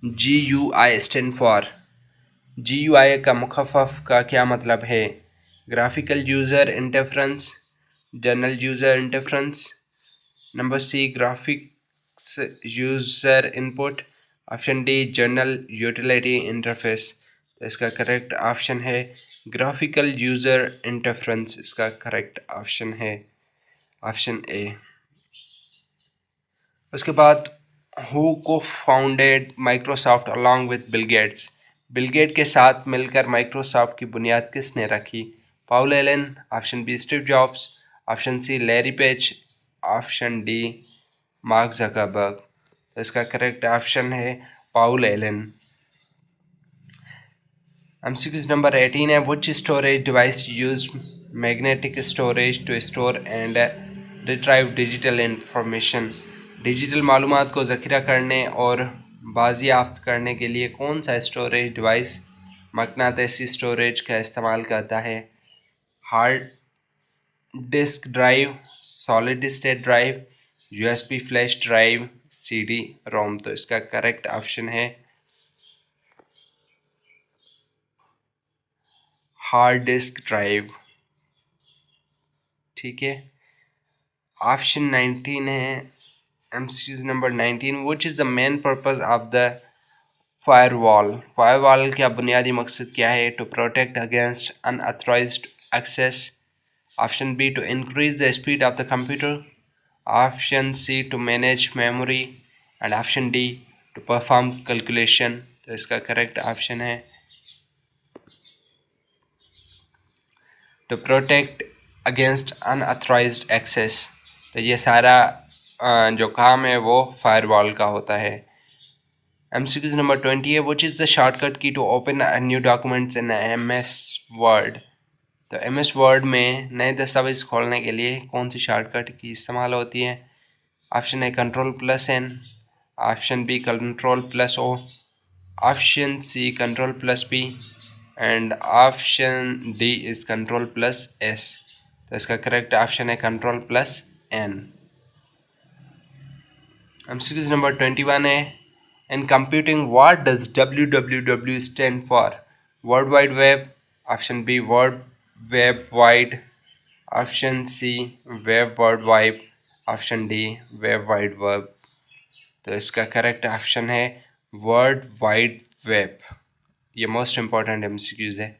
GUI stand for? GUI का मुखफ़फ़ का क्या मतलब है? Graphical user interference, general user interference, number C graphics user input, option D general utility interface. तो इसका करेक्ट ऑप्शन है ग्राफिकल यूज़र इंटरफेरेंस। इसका करेक्ट ऑप्शन है ऑप्शन ए। उसके बाद who co-founded Microsoft along with Bill Gates? Bill Gate के साथ मिलकर माइक्रोसॉफ्ट की बुनियाद किसने रखी? Paul Allen, option B Steve Jobs, option C Larry Page, option D Mark Zuckerberg. तो इसका करेक्ट ऑप्शन है पॉल एलन। MCQ नंबर 18 है, which storage device use magnetic storage to store and retrieve digital information? Digital मालूमात को ज़ख़ीरा करने और बाजियाफ्त करने के लिए कौन सा स्टोरेज डिवाइस मकनातीसी स्टोरेज का इस्तेमाल करता है? Hard disk drive, solid state drive, USB flash drive, CD ROM. तो इसका करेक्ट ऑप्शन है हार्ड डिस्क ड्राइव। ठीक है। ऑप्शन 19 है MCQ number 19, which is the main purpose of the firewall. Firewall का बुनियादी मकसद क्या है? To protect against unauthorised access. Option B, to increase the speed of the computer. Option C, to manage memory. And option D, to perform calculation. तो इसका correct option है to protect against unauthorised access. तो ये सारा जो काम है वो फायरवॉल का होता है। MCQ नंबर 20 है, which is the shortcut key to open new documents in MS Word. तो MS वर्ड में नए दस्तावेज खोलने के लिए कौन सी शॉर्टकट की इस्तेमाल होती है? Option A Ctrl+N, option B Ctrl+O, option C Ctrl+P and option D is Ctrl+S। तो इसका करेक्ट ऑप्शन है Ctrl+N। MCQ नंबर 21 है, in computing what does www stand for? World Wide Web, option B World Web Wide, option C Web World Wide, option D Web Wide Web। तो इसका correct option है world wide web. ये most important MCQs है।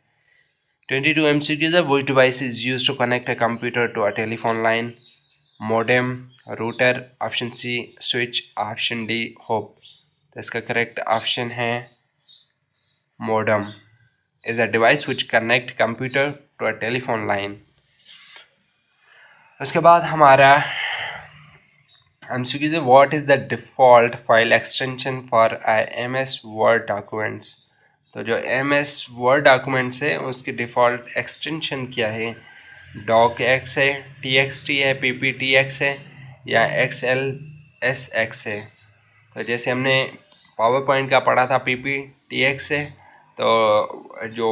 22 MCQs है, which device is used to connect a computer to a telephone line? modem, router, option C switch, option D hop। तो इसका correct option है modem is a device which connect computer to a telephone line। उसके बाद हमारा MCQ है, what is the default file extension for MS Word documents। तो जो MS Word documents है उसकी डिफ़ॉल्ट एक्सटेंशन क्या है? docx है, txt है, pptx है या xlsx है। तो जैसे हमने पावर पॉइंट का पढ़ा था pptx है, तो जो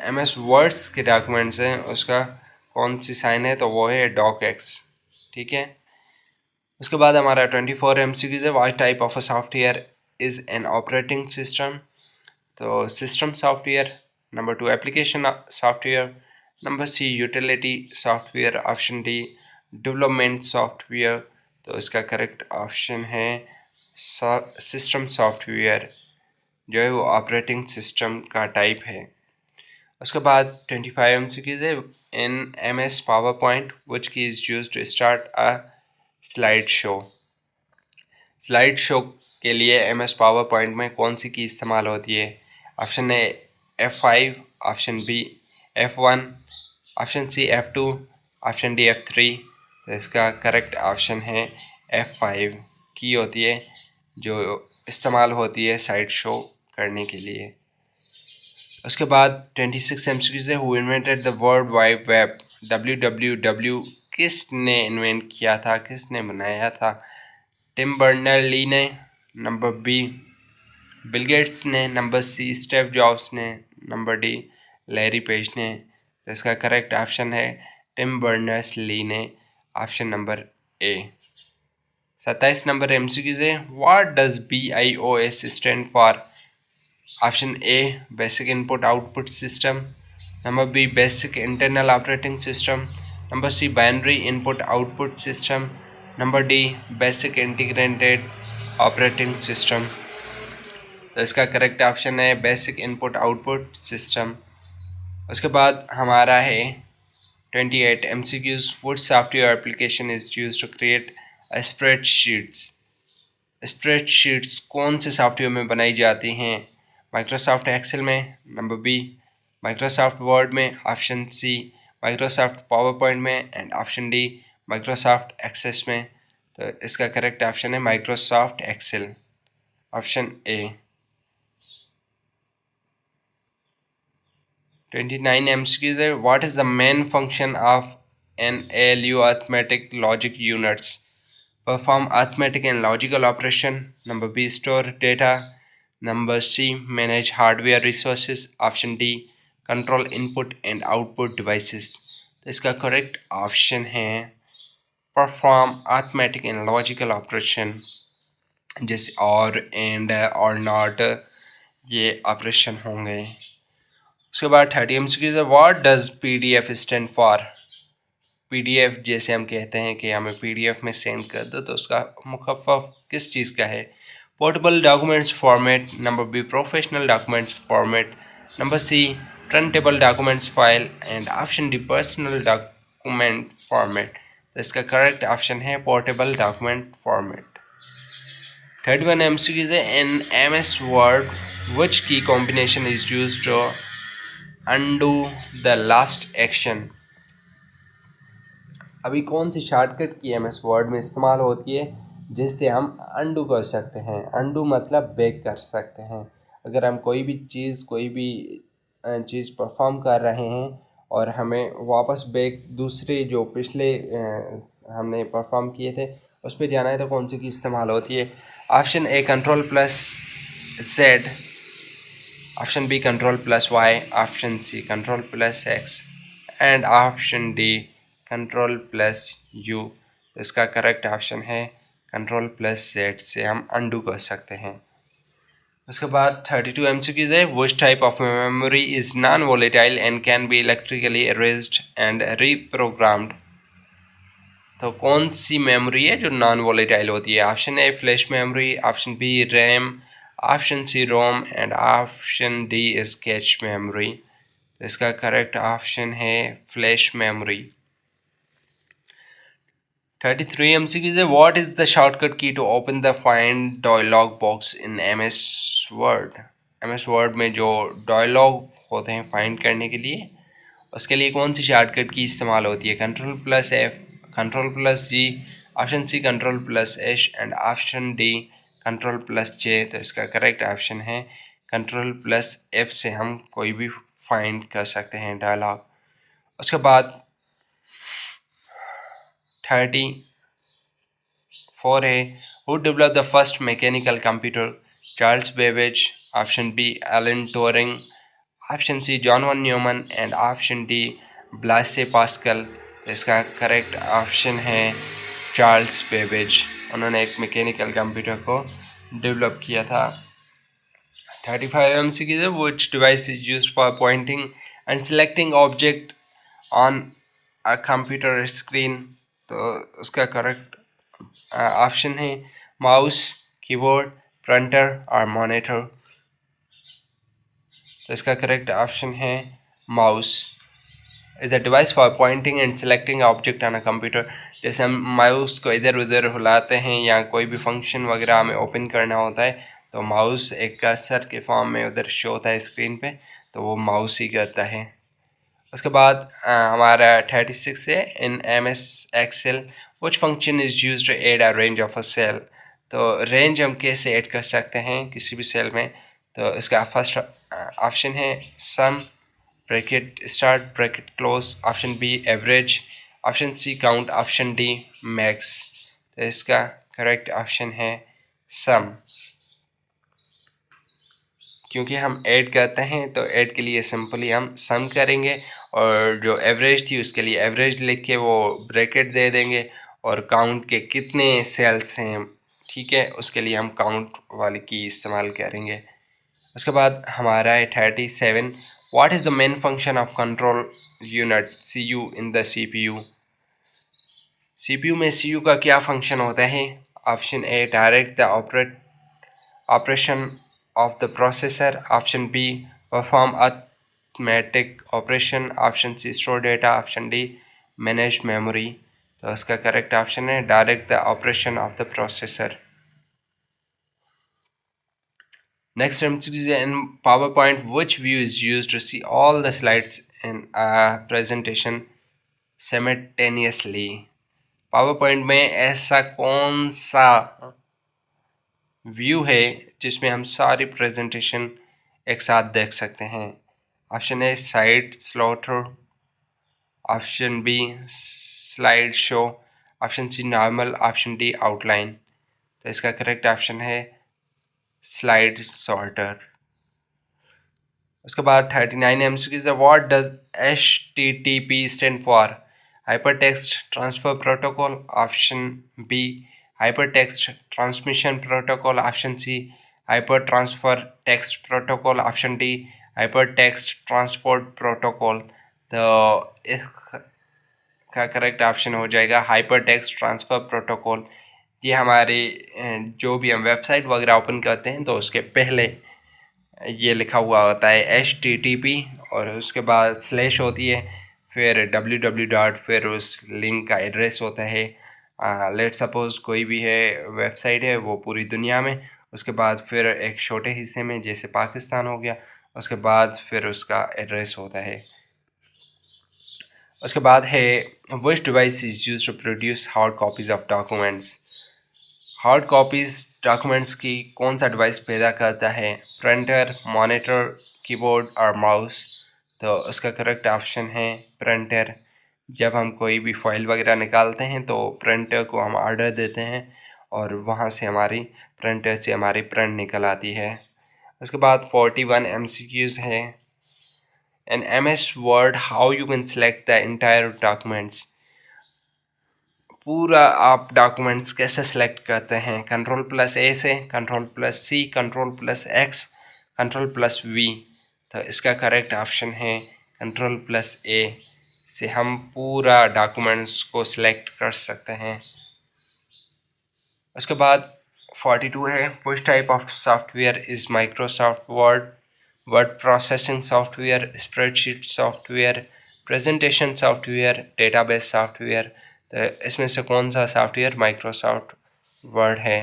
MS वर्ड्स के डॉक्यूमेंट्स हैं उसका कौन सी साइन है? तो वो है docx। ठीक है। उसके बाद हमारा 24 MCQ है, what type of a software is an operating system. तो system software, number 2 application software, number C utility software, option D development software. तो इसका करेक्ट ऑप्शन है सिस्टम सॉफ्टवेयर, जो है वो ऑपरेटिंग सिस्टम का टाइप है। उसके बाद 25 MCQs है, in MS PowerPoint which key is use to start a slide show. Slide show के लिए MS पावर पॉइंट में कौन सी की इस्तेमाल होती है? Option A F5, option B F1, option C F2, option D F3। तो इसका करेक्ट ऑप्शन है F5 की होती है, जो इस्तेमाल होती है साइड शो करने के लिए। उसके बाद 26 MCQs है, who invented the world wide web. WWW किसने इन्वेंट किया था, किसने बनाया था? टिम बर्नर्स-ली ने, नंबर बी बिल गेट्स ने, नंबर सी स्टीव जॉब्स ने, नंबर डी लैरी पेज ने। तो इसका करेक्ट ऑप्शन है टिम बर्नर्स-ली ने, option number A. 27 number MCQs है, what does BIOS stand for. Option A basic input output system, number B basic internal operating system, number C binary input output system, number D basic integrated operating system. तो इसका correct option है basic input output system. उसके बाद हमारा है 28 MCQs, what software application is used to create spreadsheets. Spreadsheets कौन से software में बनाई जाती हैं? माइक्रोसॉफ्ट एक्सेल में, नंबर बी माइक्रोसॉफ्ट वर्ड में, option C Microsoft PowerPoint में and option D Microsoft Access में। तो इसका करेक्ट ऑप्शन है माइक्रोसॉफ्ट एक्सेल, ऑप्शन ए। 29 MCQs है, what is the main function of an ALU arithmetic logic units. Perform arithmetic and logical operation, number B store data, number C manage hardware resources, option D control input and output devices. तो इसका correct option है perform arithmetic and logical operation, जैसे और and और not, ये operation होंगे। उसके बाद 30 MCQs है, what does PDF stand for. PDF जैसे हम कहते हैं कि हमें PDF में सेंड कर दो, तो उसका मुखफ़्फ़फ किस चीज़ का है? Portable documents format, number B professional documents format, number C turntable documents file and option D personal document format. तो इसका करेक्ट ऑप्शन है portable document format. 31 MCQ is in MS Word, which key combination is used to undo the last action? अभी कौन सी shortcut की MS Word में इस्तेमाल होती है जिससे हम undo कर सकते हैं? undo मतलब बैक कर सकते हैं। अगर हम कोई भी चीज़ परफॉर्म कर रहे हैं और हमें वापस बैक दूसरे जो पिछले हमने परफॉर्म किए थे उस पर जाना है, तो कौन सी की इस्तेमाल होती है? Option A control plus Z, option B control plus Y, option C control plus X and option D control plus U। इसका करेक्ट ऑप्शन है कंट्रोल प्लस Z से हम अनडू कर सकते हैं। उसके बाद 32 MCQs है, which type of memory is non volatile and can be electrically erased and reprogrammed. तो कौन सी मेमोरी है जो नॉन वोलेटाइल होती है? Option A flash memory, option B RAM, option C ROM and option D is cache memory. तो इसका correct option है flash memory. 33 MCQ है, what is the shortcut key to open the find dialog box in MS Word? MS Word में जो dialogue होते हैं find करने के लिए, उसके लिए कौन सी शॉर्टकट की इस्तेमाल होती है? Control plus F, control plus G, option C control plus H and option D control plus J। तो इसका करेक्ट ऑप्शन है कंट्रोल प्लस F से हम कोई भी फाइंड कर सकते हैं डायलॉग। उसके बाद 34 है, who develop the first mechanical computer? Charles Babbage, option B Alan Turing, option C John von Neumann and option D Blaise Pascal. इसका करेक्ट ऑप्शन है चार्ल्स बेबेज। उन्होंने एक मैकेनिकल कंप्यूटर को डेवलप किया था। 35 MCQ है, which device is used for pointing and selecting object on a computer screen? तो उसका करेक्ट ऑप्शन है माउस, कीबोर्ड, प्रिंटर और मॉनिटर। तो इसका करेक्ट ऑप्शन है mouse is a device for pointing and selecting object on a computer. जैसे हम mouse को इधर उधर हिलाते हैं या कोई भी फंक्शन वगैरह हमें ओपन करना होता है, तो माउस एक कर्सर के फॉर्म में उधर शो होता है स्क्रीन पे, तो वो माउस ही करता है। उसके बाद हमारा 36 है, in MS Excel which function is used to add a range of a cell? तो रेंज हम कैसे ऐड कर सकते हैं किसी भी सेल में? तो इसका फर्स्ट ऑप्शन है sum, bracket start, bracket close, option B average, option C count, option D max. तो इसका करेक्ट ऑप्शन है सम, क्योंकि हम ऐड करते हैं तो ऐड के लिए सिंपली हम सम करेंगे और जो एवरेज थी उसके लिए एवरेज लिख के वो ब्रैकेट दे देंगे, और काउंट के कितने सेल्स हैं, ठीक है, उसके लिए हम काउंट वाली की इस्तेमाल करेंगे। उसके बाद हमारा है 37, what is the main function of control unit CU in the CPU? CPU में CU का क्या फंक्शन होता है? Option A direct the operation of the processor, option B perform arithmetic operation, option C store data, option D manage memory। तो इसका correct option है direct the operation of the processor. Next MCQ in PowerPoint, which view is used to see all the slides in a presentation simultaneously? PowerPoint में ऐसा कौन सा view है जिसमें हम सारी प्रेजेंटेशन एक साथ देख सकते हैं? Option A slide sorter, option B slide show, option C normal, option D outline. तो इसका करेक्ट ऑप्शन है स्लाइड सॉर्टर। उसके बाद 39 MCQ, what does HTTP stand for? Hypertext transfer protocol, option B hypertext transmission protocol, option C hyper transfer text protocol, option D hypertext transport protocol। तो का correct option हो जाएगा hyper text transfer protocol. ये हमारे जो भी हम website वगैरह ओपन करते हैं तो उसके पहले ये लिखा हुआ होता है HTTP और उसके बाद स्लैश होती है, फिर www फिर उस लिंक का एड्रेस होता है। लेट सपोज कोई भी है वेबसाइट है वो पूरी दुनिया में, उसके बाद फिर एक छोटे हिस्से में जैसे पाकिस्तान हो गया, उसके बाद फिर उसका एड्रेस होता है। उसके बाद है which device is used to produce hard copies of documents. Hard copies documents की कौन सा डिवाइस पैदा करता है, प्रिंटर, मॉनिटर, कीबोर्ड और माउस। तो उसका करेक्ट ऑप्शन है प्रिंटर। जब हम कोई भी फाइल वगैरह निकालते हैं तो प्रिंटर को हम ऑर्डर देते हैं और वहाँ से हमारी प्रिंटर से हमारी प्रिंट निकल आती है। उसके बाद 41 MCQs है। In MS Word, how you can select the entire documents। पूरा आप डॉक्यूमेंट्स कैसे सेलेक्ट करते हैं, Ctrl+A से, Ctrl+C, Ctrl+X, Ctrl+V। तो इसका करेक्ट ऑप्शन है Ctrl+A से हम पूरा डॉक्यूमेंट्स को सिलेक्ट कर सकते हैं। उसके बाद 42 है which type of software is Microsoft word processing software, spreadsheet software, presentation software, database software. तो इसमें से कौन सा सॉफ्टवेयर माइक्रोसॉफ्ट वर्ड है,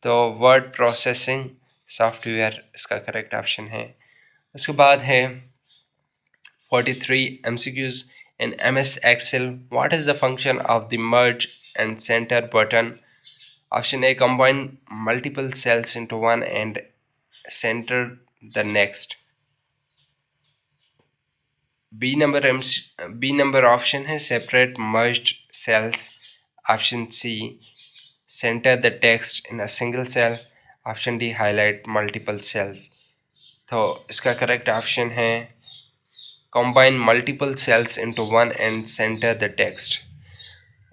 तो वर्ड प्रोसेसिंग सॉफ्टवेयर इसका करेक्ट ऑप्शन है। उसके बाद है 43 MCQs in MS Excel, what is the function of the merge and center button। Option A, combine multiple cells into one and center the next। B number option है separate merged cells। Option C, center the text in a single cell। Option D, highlight multiple cells। तो इसका correct option है combine multiple cells into one and center the text।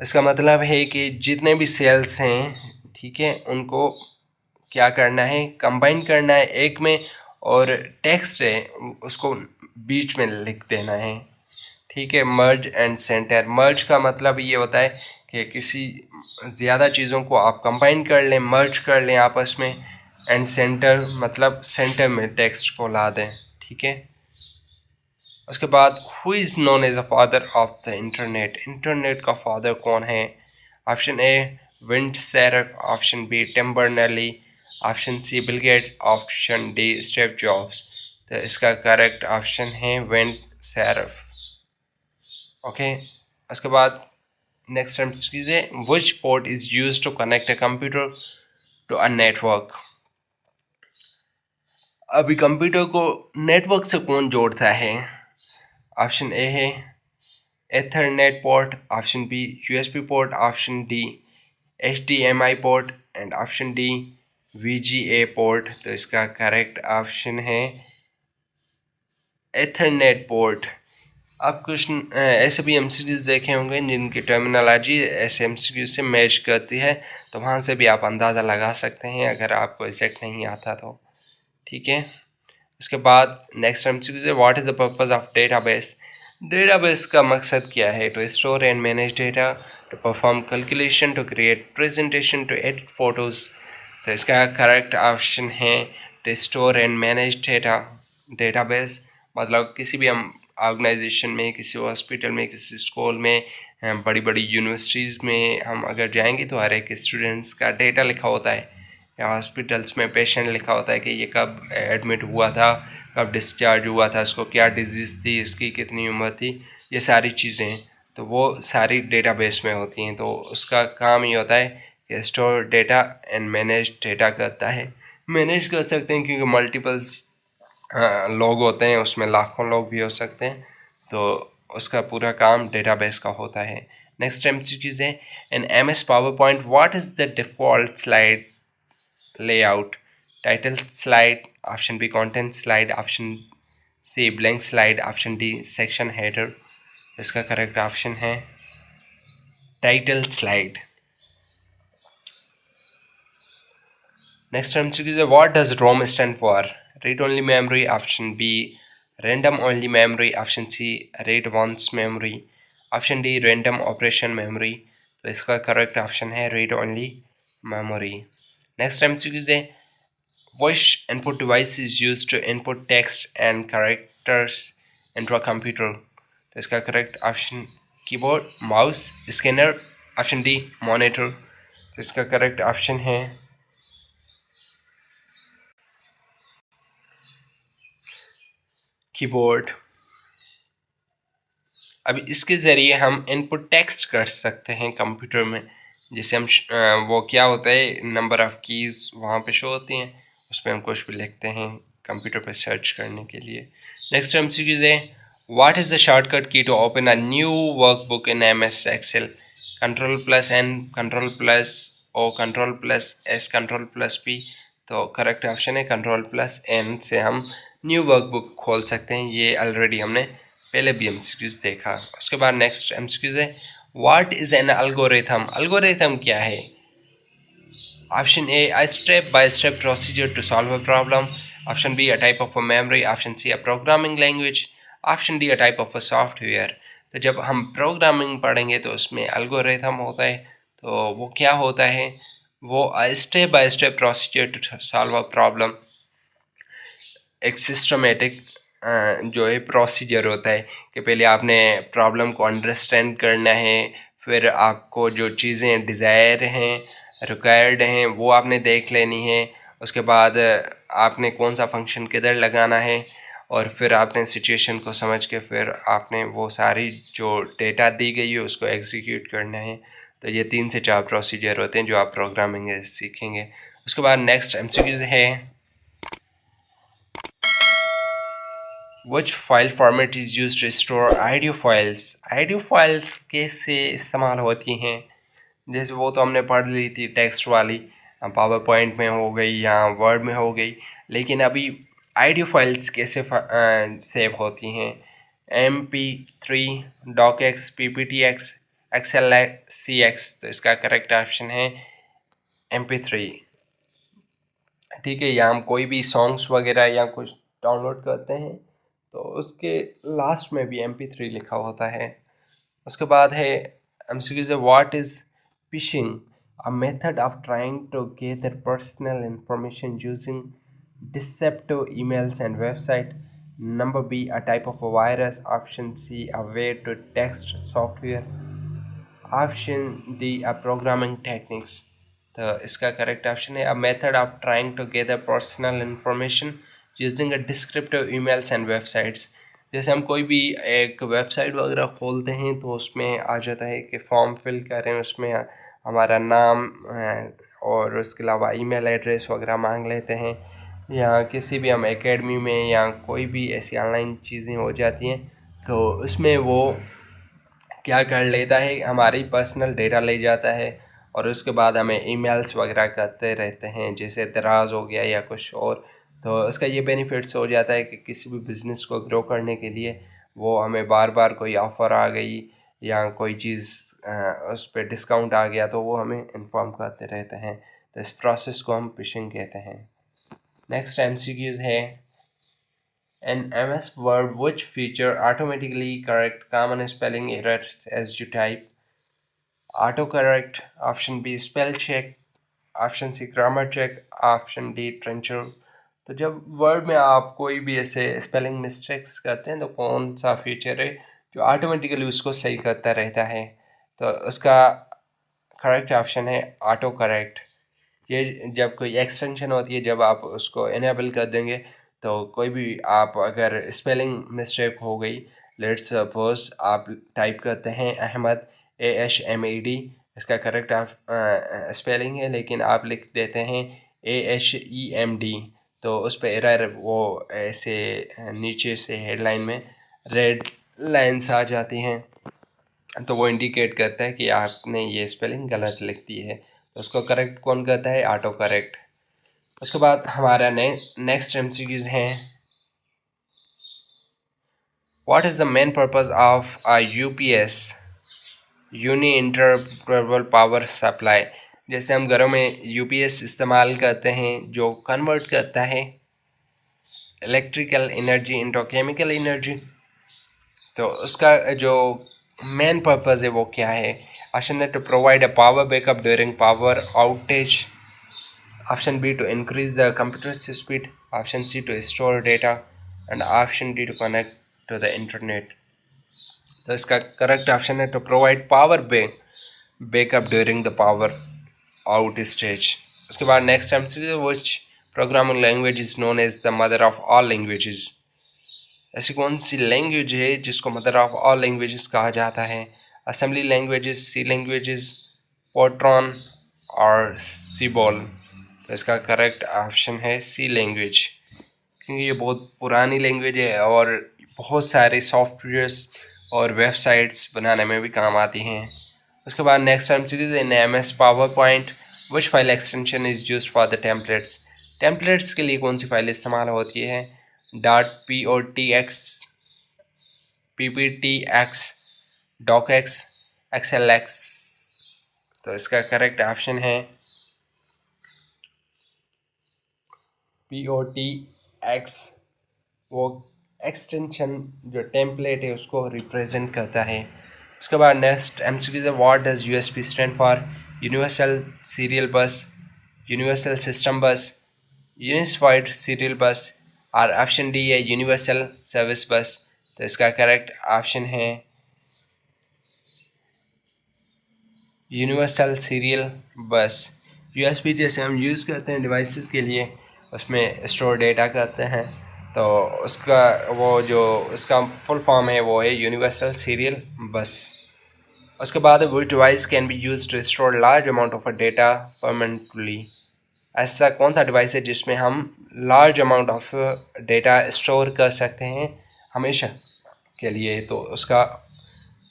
इसका मतलब है कि जितने भी सेल्स हैं, ठीक है, उनको क्या करना है, कंबाइन करना है एक में, और टेक्स्ट है उसको बीच में लिख देना है, ठीक है। मर्ज एंड सेंटर, मर्ज का मतलब ये होता है कि किसी ज़्यादा चीज़ों को आप कंबाइन कर लें, मर्ज कर लें आपस में, एंड सेंटर मतलब सेंटर में टेक्स्ट को ला दें, ठीक है। उसके बाद who is known as a father of the internet, internet का फादर कौन है। Option A Vint Cerf, option B Tim Berners-Lee, option C Bill Gates, option D Steve Jobs. तो इसका करेक्ट ऑप्शन है विंड सेरफ, ओके। उसके बाद next चीज़ है which port is use to connect a computer to a network. अभी computer को network से कौन जोड़ता है। ऑप्शन ए है Ethernet port, option B USB port, option D HDMI port and option D VGA port. तो इसका करेक्ट ऑप्शन है एथरनेट पोर्ट। आप कुछ ऐसे भी MCQs देखे होंगे जिनकी टर्मिनोलॉजी ऐसे MCQs से मैच करती है, तो वहाँ से भी आप अंदाज़ा लगा सकते हैं अगर आपको एग्जैक्ट नहीं आता तो, ठीक है। उसके बाद नेक्स्ट MCQ है what is the purpose of database. Database का मकसद क्या है, to store and manage data, to perform calculation, to create presentation, to edit photos. तो इसका करेक्ट ऑप्शन है to store and manage data. Database मतलब किसी भी हम ऑर्गेनाइजेशन में, किसी हॉस्पिटल में, किसी स्कूल में, बड़ी बड़ी यूनिवर्सिटीज़ में हम अगर जाएंगे तो हर एक स्टूडेंट्स का डेटा लिखा होता है, या हॉस्पिटल्स में पेशेंट लिखा होता है कि ये कब एडमिट हुआ था, कब डिस्चार्ज हुआ था, इसको क्या डिजीज़ थी, इसकी कितनी उम्र थी, ये सारी चीज़ें तो वो सारी डेटाबेस में होती हैं। तो उसका काम ये होता है कि store data and manage data करता है। मैनेज कर सकते हैं क्योंकि मल्टीपल्स लोग होते हैं, उसमें लाखों लोग भी हो सकते हैं, तो उसका पूरा काम डेटाबेस का होता है। नेक्स्ट MCQ है in MS PowerPoint what is the default slide layout। Title slide, option B content slide, option C blank slide, option D section header. इसका करेक्ट ऑप्शन है टाइटल स्लाइड। नेक्स्ट MCQ है what does ROM stand for. Read only memory, option B random only memory, option C read once memory, option D random operation memory, तो इसका correct option है read only memory. Next MCQ है which input device is used to input text and characters into a computer, तो इसका correct option keyboard, mouse, scanner, option D monitor, तो इसका correct option है keyboard. अब इसके ज़रिए हम इनपुट टेक्स्ट कर सकते हैं कंप्यूटर में, जिससे हम वो क्या होता है नंबर ऑफ़ कीज़ वहाँ पे शो होती हैं, उस पर हम कुछ भी लिखते हैं कंप्यूटर पे सर्च करने के लिए। नेक्स्ट एमसीक्यू है what is the shortcut key to open a new workbook in MS Excel, Ctrl+N, Ctrl+O, Ctrl+S, Ctrl+P, तो करेक्ट ऑप्शन है Ctrl+N से हम न्यू वर्कबुक खोल सकते हैं। ये ऑलरेडी हमने पहले भी एमसीक्यूज देखा। उसके बाद नेक्स्ट एमसीक्यूज है what is an algorithm, algorithm क्या है? Option A a step by step procedure to solve a problem, option B a type of a memory, option C a programming language, option D a type of a software. तो जब हम programming पढ़ेंगे तो उसमें algorithm होता है, तो वो क्या होता है, वो a step by step procedure to solve a problem, एक सिस्टमेटिक जो है प्रोसीजर होता है कि पहले आपने प्रॉब्लम को अंडरस्टैंड करना है, फिर आपको जो चीज़ें डिज़ायर हैं, रिक्वायर्ड हैं, वो आपने देख लेनी है। उसके बाद आपने कौन सा फंक्शन किधर लगाना है, और फिर आपने सिचुएशन को समझ के फिर आपने वो सारी जो डेटा दी गई है उसको एग्जीक्यूट करना है। तो ये 3 से 4 प्रोसीजर होते हैं जो आप प्रोग्रामिंग में सीखेंगे। उसके बाद नेक्स्ट एमसीक्यू है Which file format is used to store audio files? Audio files कैसे इस्तेमाल होती हैं? जैसे वो तो हमने पढ़ ली थी टेक्स्ट वाली, पावर पॉइंट में हो गई या वर्ड में हो गई, लेकिन अभी ऑडियो फाइल्स कैसे सेव होती हैं? MP3, docx, PPTX, XLCX, तो इसका करेक्ट ऑप्शन है MP3। ठीक है, या हम कोई भी सॉन्ग्स वगैरह या कुछ डाउनलोड करते हैं तो उसके लास्ट में भी MP3 लिखा होता है। उसके बाद है एमसीक्यू से what is phishing, a method of trying to gather personal information using deceptive emails and website, number B a type of virus, option C a way to text software, option D a programming techniques. तो इसका correct option है a method of trying to gather personal information using a descriptive emails and websites. जैसे हम कोई भी एक website वगैरह खोलते हैं तो उसमें आ जाता है कि फॉर्म फिल करें, उसमें हमारा नाम और उसके अलावा ईमेल एड्रेस वगैरह मांग लेते हैं, या किसी भी हम एकेडमी में या कोई भी ऐसी ऑनलाइन चीज़ें हो जाती हैं तो उसमें वो क्या कर लेता है, हमारी पर्सनल डेटा ले जाता है और उसके बाद हमें ईमेल्स वगैरह करते रहते हैं, जैसे दराज हो गया या कुछ और। तो उसका ये बेनिफिट्स हो जाता है कि किसी भी बिज़नेस को ग्रो करने के लिए वो हमें बार बार कोई ऑफ़र आ गई या कोई चीज़ उस पर डिस्काउंट आ गया तो वो हमें इन्फॉर्म करते रहते हैं। तो इस प्रोसेस को हम फिशिंग कहते हैं। नेक्स्ट एमसीक्यूज़ है an MS Word which feature automatically correct common spelling errors as you type, autocorrect, option B spell check, option C grammar check, option D trencher. तो जब वर्ड में आप कोई भी ऐसे स्पेलिंग मिस्टेक्स करते हैं तो कौन सा फीचर है जो ऑटोमेटिकली उसको सही करता रहता है? तो उसका करेक्ट ऑप्शन है ऑटो करेक्ट। ये जब कोई एक्सटेंशन होती है, जब आप उसको इनेबल कर देंगे तो कोई भी आप अगर स्पेलिंग मिस्टेक हो गई, लेट्स सपोज आप टाइप करते हैं अहमद AHMED, इसका करेक्ट स्पेलिंग है लेकिन आप लिख देते हैं AHEMD, तो उस पर एरर वो ऐसे नीचे से हेडलाइन में रेड लाइन्स आ जाती हैं, तो वो इंडिकेट करता है कि आपने ये स्पेलिंग गलत लिख दी है। तो उसको करेक्ट कौन करता है? Auto correct. उसके बाद हमारा नेक्स्ट एमसीक्यूज हैं what is the main purpose of a UPS, uninterruptible power supply. जैसे हम घरों में UPS इस्तेमाल करते हैं जो कन्वर्ट करता है electrical energy into chemical energy, तो उसका जो मेन पर्पज़ है वो क्या है। Option A to provide a power backup during power outage, option B to increase the computer speed, option C to store data and option D to connect to the internet. तो इसका correct option है to provide power backup during the power out stage. उसके बाद next MCQ, which programming language is known as the mother of all languages. ऐसी कौन सी language है जिसको mother of all languages कहा जाता है। असेंबली लैंग्वेजेस, सी लैंग्वेजेस, फोर्ट्रॉन और सीबॉल। तो इसका करेक्ट ऑप्शन है सी लैंग्वेज, क्योंकि ये बहुत पुरानी लैंग्वेज है और बहुत सारे सॉफ्टवेयर्स और वेबसाइट्स बनाने में भी काम आती हैं। उसके बाद next MCQ, in MS power point which file extension is used for the templates. Templates के लिए कौन सी फाइल इस्तेमाल होती है। .potx, pptx, docx, xlx। तो इसका करेक्ट ऑप्शन है potx। वो एक्सटेंशन जो टेम्पलेट है उसको रिप्रेजेंट करता है। उसके बाद नेक्स्ट एमसीक्यू है, what does USB stand for. Universal serial बस, यूनिवर्सल सिस्टम बस, यूनिफाइड सीरियल बस और ऑप्शन डी है यूनिवर्सल सर्विस बस। तो इसका करेक्ट ऑप्शन है यूनिवर्सल सीरियल बस। यूएसबी जैसे हम यूज़ करते हैं डिवाइसेस के लिए, उसमें स्टोर डेटा करते हैं, तो उसका वो जो उसका फुल फॉर्म है वो है यूनिवर्सल सीरियल बस। उसके बाद which device can be use to store large amount of data permanently. ऐसा कौन सा डिवाइस है जिसमें हम large amount of data store कर सकते हैं हमेशा के लिए। तो उसका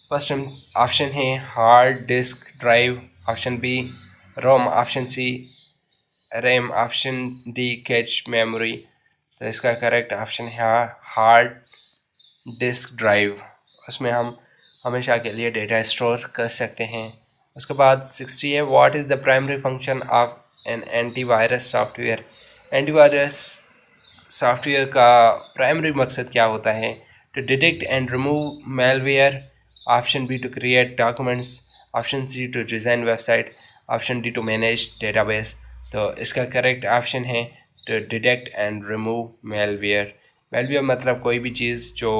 फर्स्ट ऑप्शन है hard disk drive, option B ROM, option C RAM, option D cache memory. तो इसका करेक्ट ऑप्शन है हार्ड डिस्क ड्राइव, उसमें हम हमेशा के लिए डेटा स्टोर कर सकते हैं। उसके बाद 60 है, what is the primary function of an antivirus software. Antivirus software का प्राइमरी मकसद क्या होता है। To detect and remove malware, option B to create documents, option C to design website, option D to manage database. तो इसका correct option है to detect and remove malware. Malware मतलब कोई भी चीज़ जो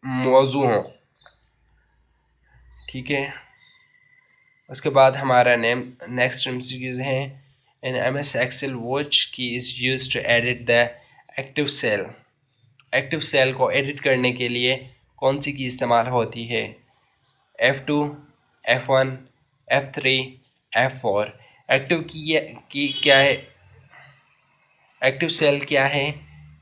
मौजू हो, ठीक है। उसके बाद हमारा नेक्स्ट एमसीक्यू है, in MS Excel which key is use to edit the active cell. Active cell को एडिट करने के लिए कौन सी की इस्तेमाल होती है। F2, F1, F3, F4। Active की क्या है, एक्टिव सेल क्या है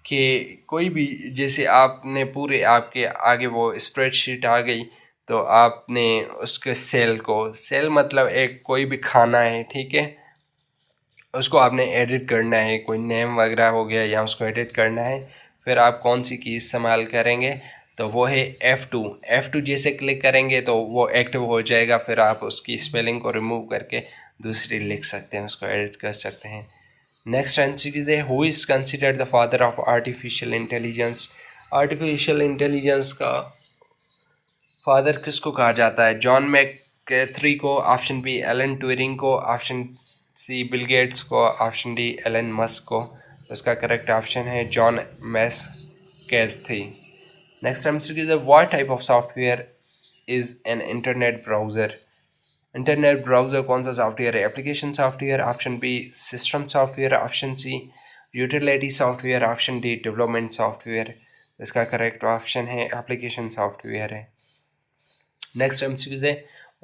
कि कोई भी, जैसे आपने पूरे आपके आगे वो स्प्रेडशीट आ गई, तो आपने उसके सेल को, सेल मतलब एक कोई भी खाना है, ठीक है, उसको आपने एडिट करना है, कोई नेम वगैरह हो गया या उसको एडिट करना है, फिर आप कौन सी की इस्तेमाल करेंगे, तो वो है F2। F2 जैसे क्लिक करेंगे तो वो एक्टिव हो जाएगा, फिर आप उसकी स्पेलिंग को रिमूव करके दूसरी लिख सकते हैं, उसको एडिट कर सकते हैं। नेक्स्ट एमसीक्यू है, who is considered the father of artificial intelligence. Artificial intelligence का फादर किसको कहा जाता है। जॉन मैककेथरी को, ऑप्शन बी एलन ट्यूरिंग को, ऑप्शन सी बिल गेट्स को, ऑप्शन डी एलन मस्क को। उसका करेक्ट ऑप्शन है जॉन मैककेथरी। नेक्स्ट एमसीक्यू है, what type of software is an internet browser. Internet browser कौन सा सॉफ्टवेयर है। Application software, option B system software, option C utility software, option D development software. इसका correct option है application software है। Next MCQ है,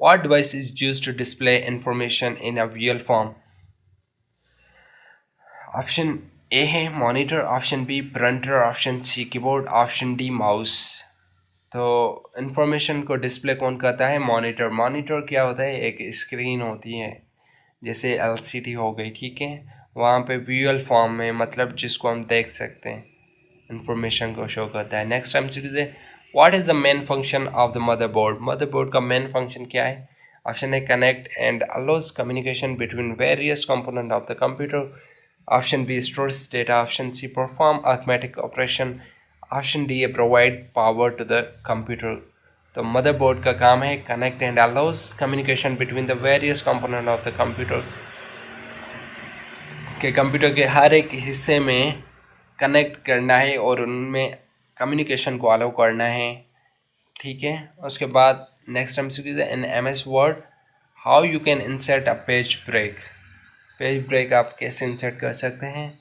what device is used to display information in a visual form. Option A है monitor, option B printer, option C keyboard, option D mouse. तो information को display कौन करता है, monitor. Monitor क्या होता है, एक स्क्रीन होती है जैसे एलसीडी हो गई, ठीक है, वहाँ पे विजुअल फॉर्म में, मतलब जिसको हम देख सकते हैं, इंफॉर्मेशन को शो करता है। नेक्स्ट एमसीक्यू है, what is the main function of the motherboard. Motherboard का मेन फंक्शन क्या है। Option A connect and allows communication between various component of the computer, option B stores data, option C perform arithmetic operation, option D है provide power to the computer. तो motherboard का काम है connect and allows communication between the various component of the computer, के computer के हर एक हिस्से में कनेक्ट करना है और उनमें कम्युनिकेशन को अलाउ करना है। ठीक है, उसके बाद नेक्स्ट एमसीक्यू है in MS Word how you can insert a page break. Page break आप कैसे इंसर्ट कर सकते हैं?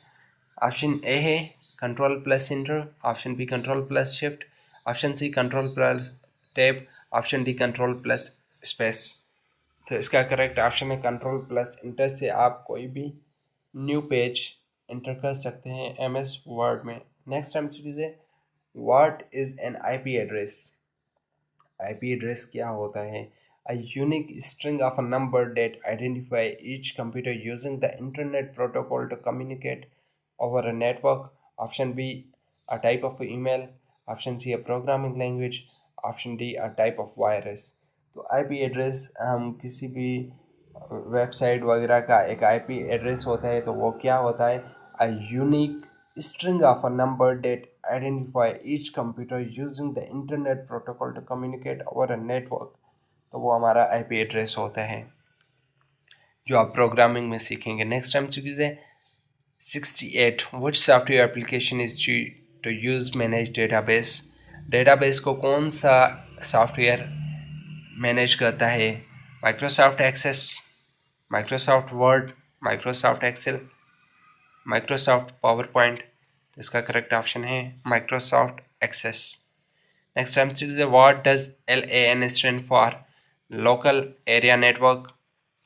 ऑप्शन ए है control plus enter, option B control plus shift, option C control plus tab, option D control plus space. तो इसका correct option है control plus enter से आप कोई भी न्यू पेज इंटर कर सकते हैं एमएस वर्ड में। नेक्स्ट एमसीक्यू है what is an IP address. IP address क्या होता है? A unique string of a number that identify each computer using the internet protocol to communicate over a network. Option B a type of email, option C a programming language, option D a type of virus. तो IP address हम किसी भी website वगैरह का एक IP address होता है, तो वो क्या होता है? A unique string of a number that identify each computer using the internet protocol to communicate over a network। तो वो हमारा आईपी एड्रेस होता है जो आप प्रोग्रामिंग में सीखेंगे। नेक्स्ट एमसीक्यू है 68 which software application is to use manage database. Database को कौन सा सॉफ्टवेयर मैनेज करता है? Microsoft Access, Microsoft Word, Microsoft Excel, Microsoft PowerPoint. इसका करेक्ट ऑप्शन है माइक्रोसॉफ्ट एक्सेस। नेक्स्ट एमसीक्यू है what does LAN stand for? Local area network,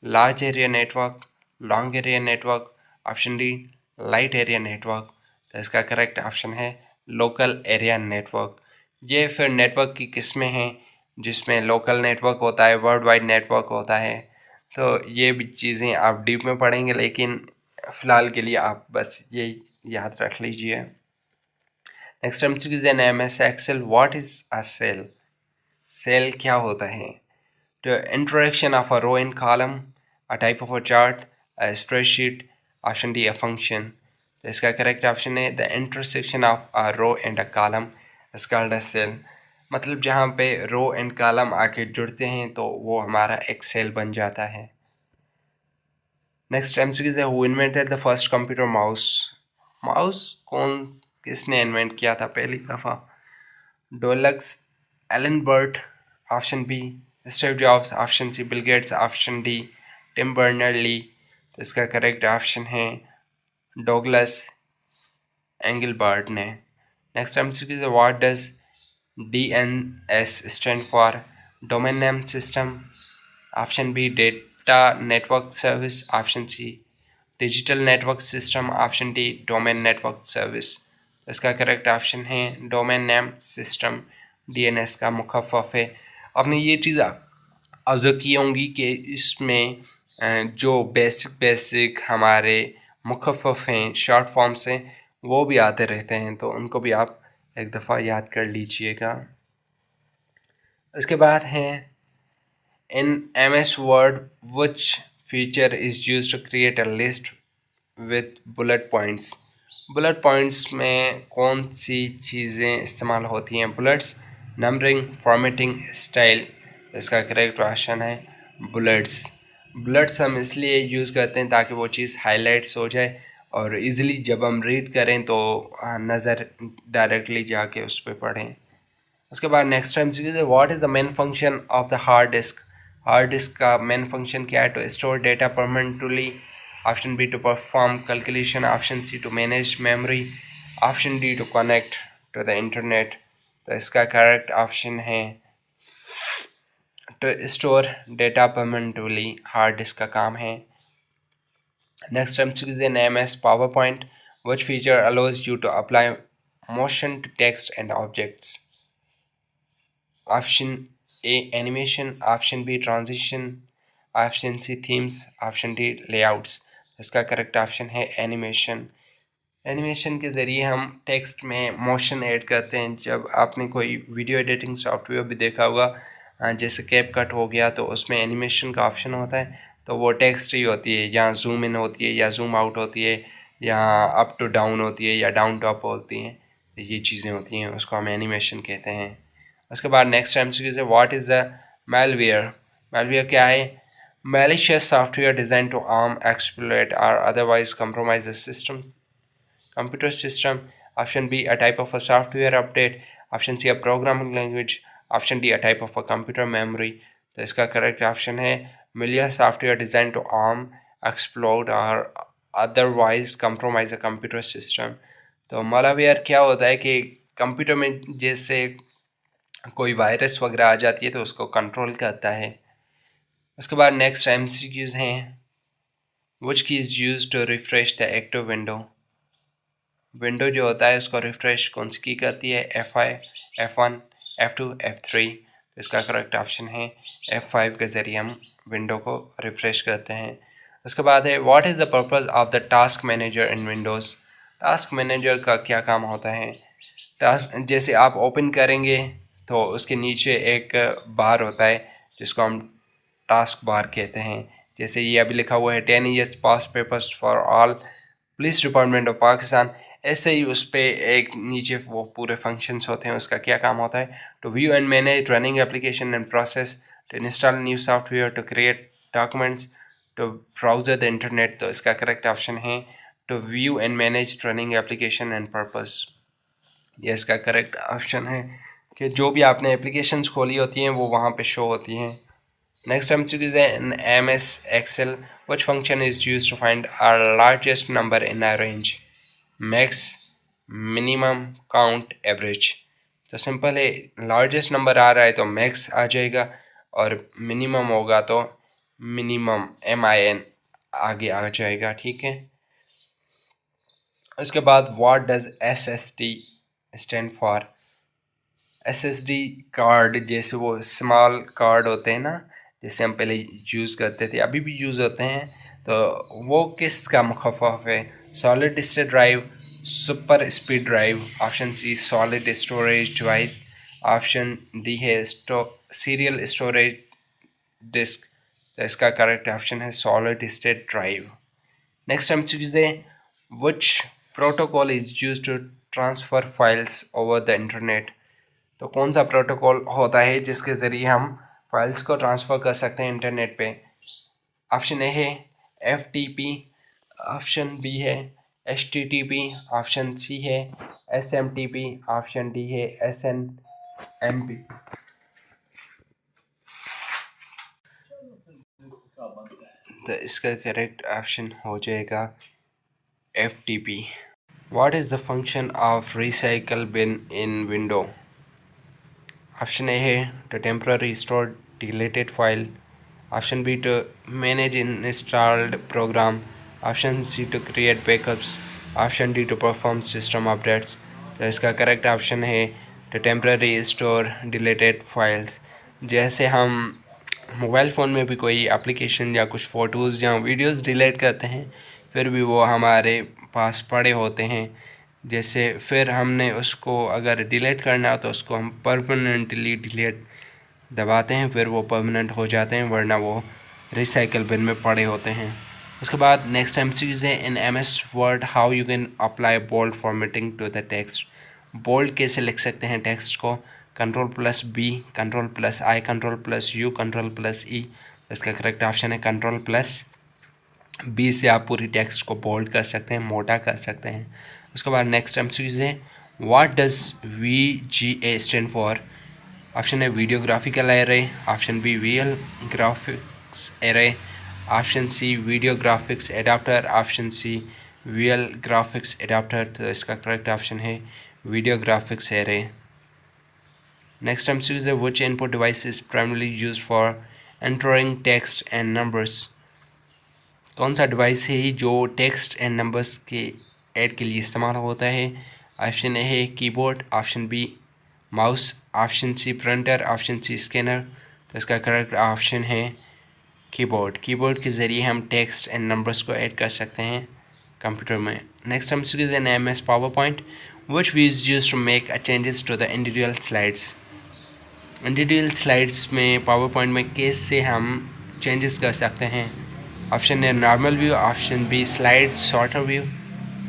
large area network, long area network, option D light area network. तो इसका correct option है local area network. ये फिर network की किस्में हैं जिसमें लोकल नेटवर्क होता है, वर्ल्ड वाइड नेटवर्क होता है। तो ये भी चीज़ें आप डीप में पढ़ेंगे, लेकिन फ़िलहाल के लिए आप बस ये याद रख लीजिए। Next MCQ is an MS Excel what is a cell. Cell क्या होता है? The interaction of a row and column, a type of a chart, a spreadsheet, option D a function. तो इसका करेक्ट ऑप्शन है the intersection of a row and a column is called a cell. मतलब जहाँ पे रो and column आके जुड़ते हैं तो वो हमारा एक सेल बन जाता है। नेक्स्ट एमसीक्यू है who invented the first computer mouse. Mouse किसने इन्वेंट किया था पहली दफ़ा? Douglas, Engelbart, option B Steve Jobs, option C Bill Gates, option D Tim Berners-Lee. तो इसका करेक्ट ऑप्शन है डोगलस एंगलबर्ट ने। नेक्स्ट एमसीक्यू है what does DNS stand for? Domain name system, option B data network service, option C digital network system, option D domain network service. इसका correct option है domain name system, DNS का मुखफ़फ़ है। आपने ये चीज़ observe की होंगी कि इसमें जो बेसिक हमारे मुखफ़फ़ हैं, शॉर्ट फॉर्म्स हैं, वो भी आते रहते हैं, तो उनको भी आप एक दफ़ा याद कर लीजिएगा। उसके बाद हैं in MS Word which feature is used to create a list with bullet points। Bullet points में कौन सी चीज़ें इस्तेमाल होती हैं? Bullets, numbering, formatting, style. इसका करेक्ट ऑप्शन है बुलेट्स। बुलेट्स हम इसलिए यूज़ करते हैं ताकि वो चीज़ हाईलाइट्स हो जाए और इजीली जब हम रीड करें तो नज़र डायरेक्टली जाके उस पर पढ़ें। उसके बाद नेक्स्ट टाइम है what is the main function of the hard disk. Hard disk का मेन फंक्शन क्या है? To store data permanently, option B to perform calculation, option C to manage memory, option D to connect to the internet. तो इसका correct option है to store data permanently, hard disk का काम है। Next time in MS PowerPoint which feature allows you to apply motion to text and objects. Option A animation, option B transition, option C themes, option D layouts. इसका correct option है animation. Animation के ज़रिए हम text में motion add करते हैं। जब आपने कोई वीडियो एडिटिंग सॉफ्टवेयर भी देखा होगा, जैसे कैपकट हो गया, तो उसमें एनिमेशन का ऑप्शन होता है, तो वो टेक्स्ट ही होती है, या जूम इन होती है, या जूम आउट होती है, या अप टू डाउन होती है, या डाउन टू अप होती है। ये चीज़ें होती हैं उसको हम एनिमेशन कहते हैं। उसके बाद नेक्स्ट एमसीक्यू है what is the malware। malware क्या है? malicious software designed to harm, exploit or otherwise compromise the computer system. Option B, a type of a software update. Option C, a programming language. Option D, a type of a computer memory. तो इसका correct option है malicious software designed to harm, exploit or otherwise compromise a computer system। तो malware क्या होता है कि computer में जैसे कोई वायरस वगैरह आ जाती है तो उसको कंट्रोल करता है। उसके बाद नेक्स्ट एमसीक्यूज हैं which key is use to refresh the active window. Window जो होता है उसको रिफ्रेश कौन सी की करती है? F5, F1, F2, F3। तो इसका करेक्ट ऑप्शन है F5 के ज़रिए हम विंडो को रिफ्रेश करते हैं। उसके बाद है what is the purpose of the task manager in Windows. Task manager का क्या काम होता है? टास्क जैसे आप ओपन करेंगे तो उसके नीचे एक बार होता है जिसको हम टास्क बार कहते हैं। जैसे ये अभी लिखा हुआ है 10 years pass papers for all police department of Pakistan. ऐसे ही उस पर एक नीचे वो पूरे फंक्शंस होते हैं। उसका क्या काम होता है? To view and manage running application and process, to install new software, to create documents, to browser the internet. तो इसका करेक्ट ऑप्शन है to view and manage running application and purpose. ये इसका करेक्ट ऑप्शन है कि जो भी आपने एप्लीकेशंस खोली होती हैं वो वहाँ पे शो होती हैं। नेक्स्ट एमसीक्यू है in MS Excel which function is used to find our largest number in a range? Max, minimum, count, average. तो सिंपल है, लार्जेस्ट नंबर आ रहा है तो मैक्स आ जाएगा और मिनिमम होगा तो मिनिमम MIN आगे आ जाएगा। ठीक है। उसके बाद what does SSD stand for. SSD card जैसे वो स्मॉल कार्ड होते हैं ना, जैसे हम पहले यूज़ करते थे अभी भी यूज़ होते हैं, तो वो किसका मुखफ़फ़ है? Solid state drive, super speed drive. Option C solid storage device. Option D है सीरियल स्टोरेज डिस्क। तो इसका करेक्ट ऑप्शन है सॉलिड स्टेट ड्राइव। नेक्स्ट हम चीज़ है which protocol is use to transfer files over the internet. तो कौन सा प्रोटोकॉल होता है जिसके ज़रिए हम फाइल्स को ट्रांसफ़र कर सकते हैं इंटरनेट पे? ऑप्शन ए है FTP, ऑप्शन बी है HTTP, ऑप्शन सी है SMTP, ऑप्शन डी है SNMP। तो इसका करेक्ट ऑप्शन हो जाएगा FTP। What is the function of recycle bin in window? Option A है to temporary store deleted file. Option B to manage installed program. Option C to create backups. Option D to perform system updates. तो इसका correct option है to temporary store deleted files. जैसे हम mobile phone में भी कोई application या कुछ फ़ोटोज़ या वीडियोज़ डिलीट करते हैं फिर भी वो हमारे पास पड़े होते हैं। जैसे फिर हमने उसको अगर डिलीट करना हो तो उसको हम परमानेंटली डिलीट दबाते हैं, फिर वो परमानेंट हो जाते हैं, वरना वो रिसाइकल बिन में पड़े होते हैं। उसके बाद नेक्स्ट एमसीक्यूज़ है in MS Word how you can apply bold formatting to the text. Bold कैसे लिख सकते हैं टेक्स्ट को? Ctrl+B, Ctrl+I, Ctrl+U, Ctrl+E। इसका करेक्ट ऑप्शन है Ctrl+B से आप पूरी टेक्स्ट को बोल्ड कर सकते हैं, मोटा कर सकते हैं। उसके बाद नेक्स्ट एमसीक्यूज़ है what does VGA stand for. Option है video graphical array, option B VL graphics array, option C video graphics adapter, option C VL graphics adapter. तो इसका करेक्ट ऑप्शन है video graphics array. Next MCQs है which input device is primarily use for entering text and numbers. कौन सा device है जो text and numbers के add के लिए इस्तेमाल होता है? ऑप्शन ए है keyboard, option B mouse, option C printer, option C scanner. तो इसका करेक्ट ऑप्शन है कीबोर्ड। कीबोर्ड के ज़रिए हम टेक्स्ट एंड नंबर्स को ऐड कर सकते हैं कंप्यूटर में। नेक्स्ट हम सीखते हैं MS PowerPoint which we is use to make a changes to the individual slides. Individual slides में पावर पॉइंट में कैसे हम चेंजेस कर सकते हैं? Option A normal view, option B slide sorter view,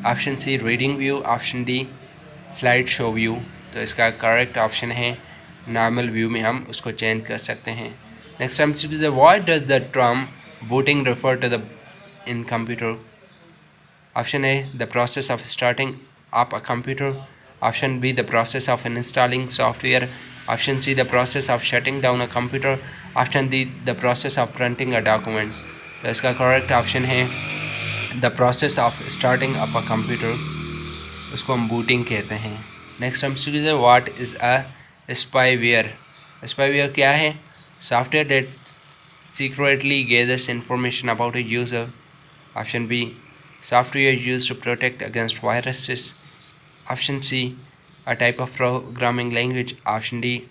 option C reading view, option D slide show view, तो इसका correct option है नॉर्मल व्यू में हम उसको चेंज कर सकते हैं। नेक्स्ट एमसीक्यू है what does the term booting refer to the in computer? Option A the process of starting up a computer, option B the process of installing software, option C the process of shutting down a computer, option D the process of printing a documents. तो इसका correct option है the process of starting up a computer, उसको हम booting कहते हैं। Next हम series है what is a spyware? Spyware क्या है? Software that secretly gathers information about a user, option B software used to protect against viruses, option C a type of programming language, option D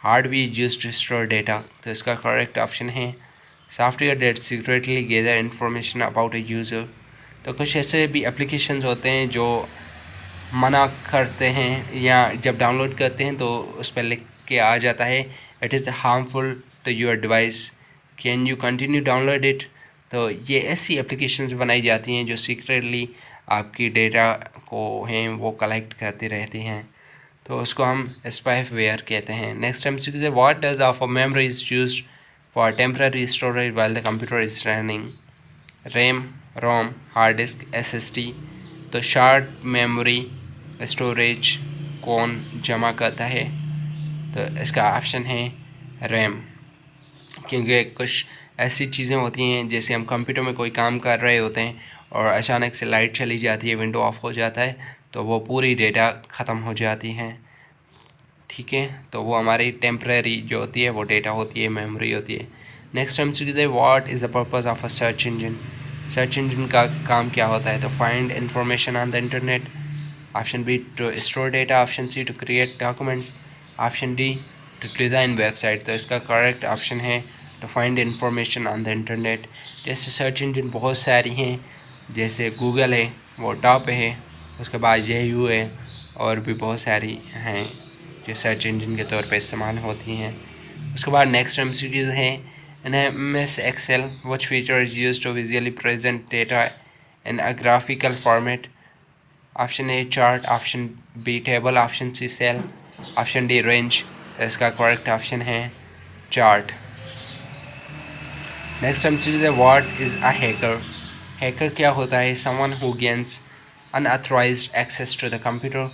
hardware used to store data. तो इसका correct option है software that secretly gather information about a user. तो कुछ ऐसे भी applications होते हैं जो मना करते हैं या जब डाउनलोड करते हैं तो उस पर लिख के आ जाता है it is harmful to your device, can you continue download it. तो ये ऐसी एप्लीकेशंस बनाई जाती हैं जो सीक्रेटली आपकी डेटा को हैं वो कलेक्ट करती रहती हैं, तो उसको हम स्पाईवेयर कहते हैं। नेक्स्ट हम सीखते what does of memory is used for temporary storage while the computer is running? RAM, ROM, hard disk, SSD. तो शॉर्ट मेमोरी स्टोरेज कौन जमा करता है? तो इसका ऑप्शन है रैम, क्योंकि कुछ ऐसी चीज़ें होती हैं जैसे हम कंप्यूटर में कोई काम कर रहे होते हैं और अचानक से लाइट चली जाती है, विंडो ऑफ हो जाता है, तो वो पूरी डेटा ख़त्म हो जाती हैं, ठीक है। तो वो हमारी टेम्परेरी जो होती है वो डेटा होती है, मेमोरी होती है। नेक्स्ट हम सीखते हैं what is the purpose of a search engine? Search engine का काम क्या होता है? तो find information on the internet, option B to store data, option C to create documents, option D to design website. तो इसका करेक्ट ऑप्शन है to find information on the internet. जैसे सर्च इंजन बहुत सारी हैं, जैसे गूगल है वो टॉप है, उसके बाद यहू है, और भी बहुत सारी हैं जो सर्च इंजन के तौर पे इस्तेमाल होती हैं। उसके बाद नेक्स्ट एमसीक्यू है in MS Excel which feature is used to visually present data in a graphical format? Option A chart, option B table, option C cell, option D range. तो इसका करेक्ट ऑप्शन है chart. Next MCQ है what is a hacker? Hacker क्या होता है? Someone who gains unauthorized access to the computer,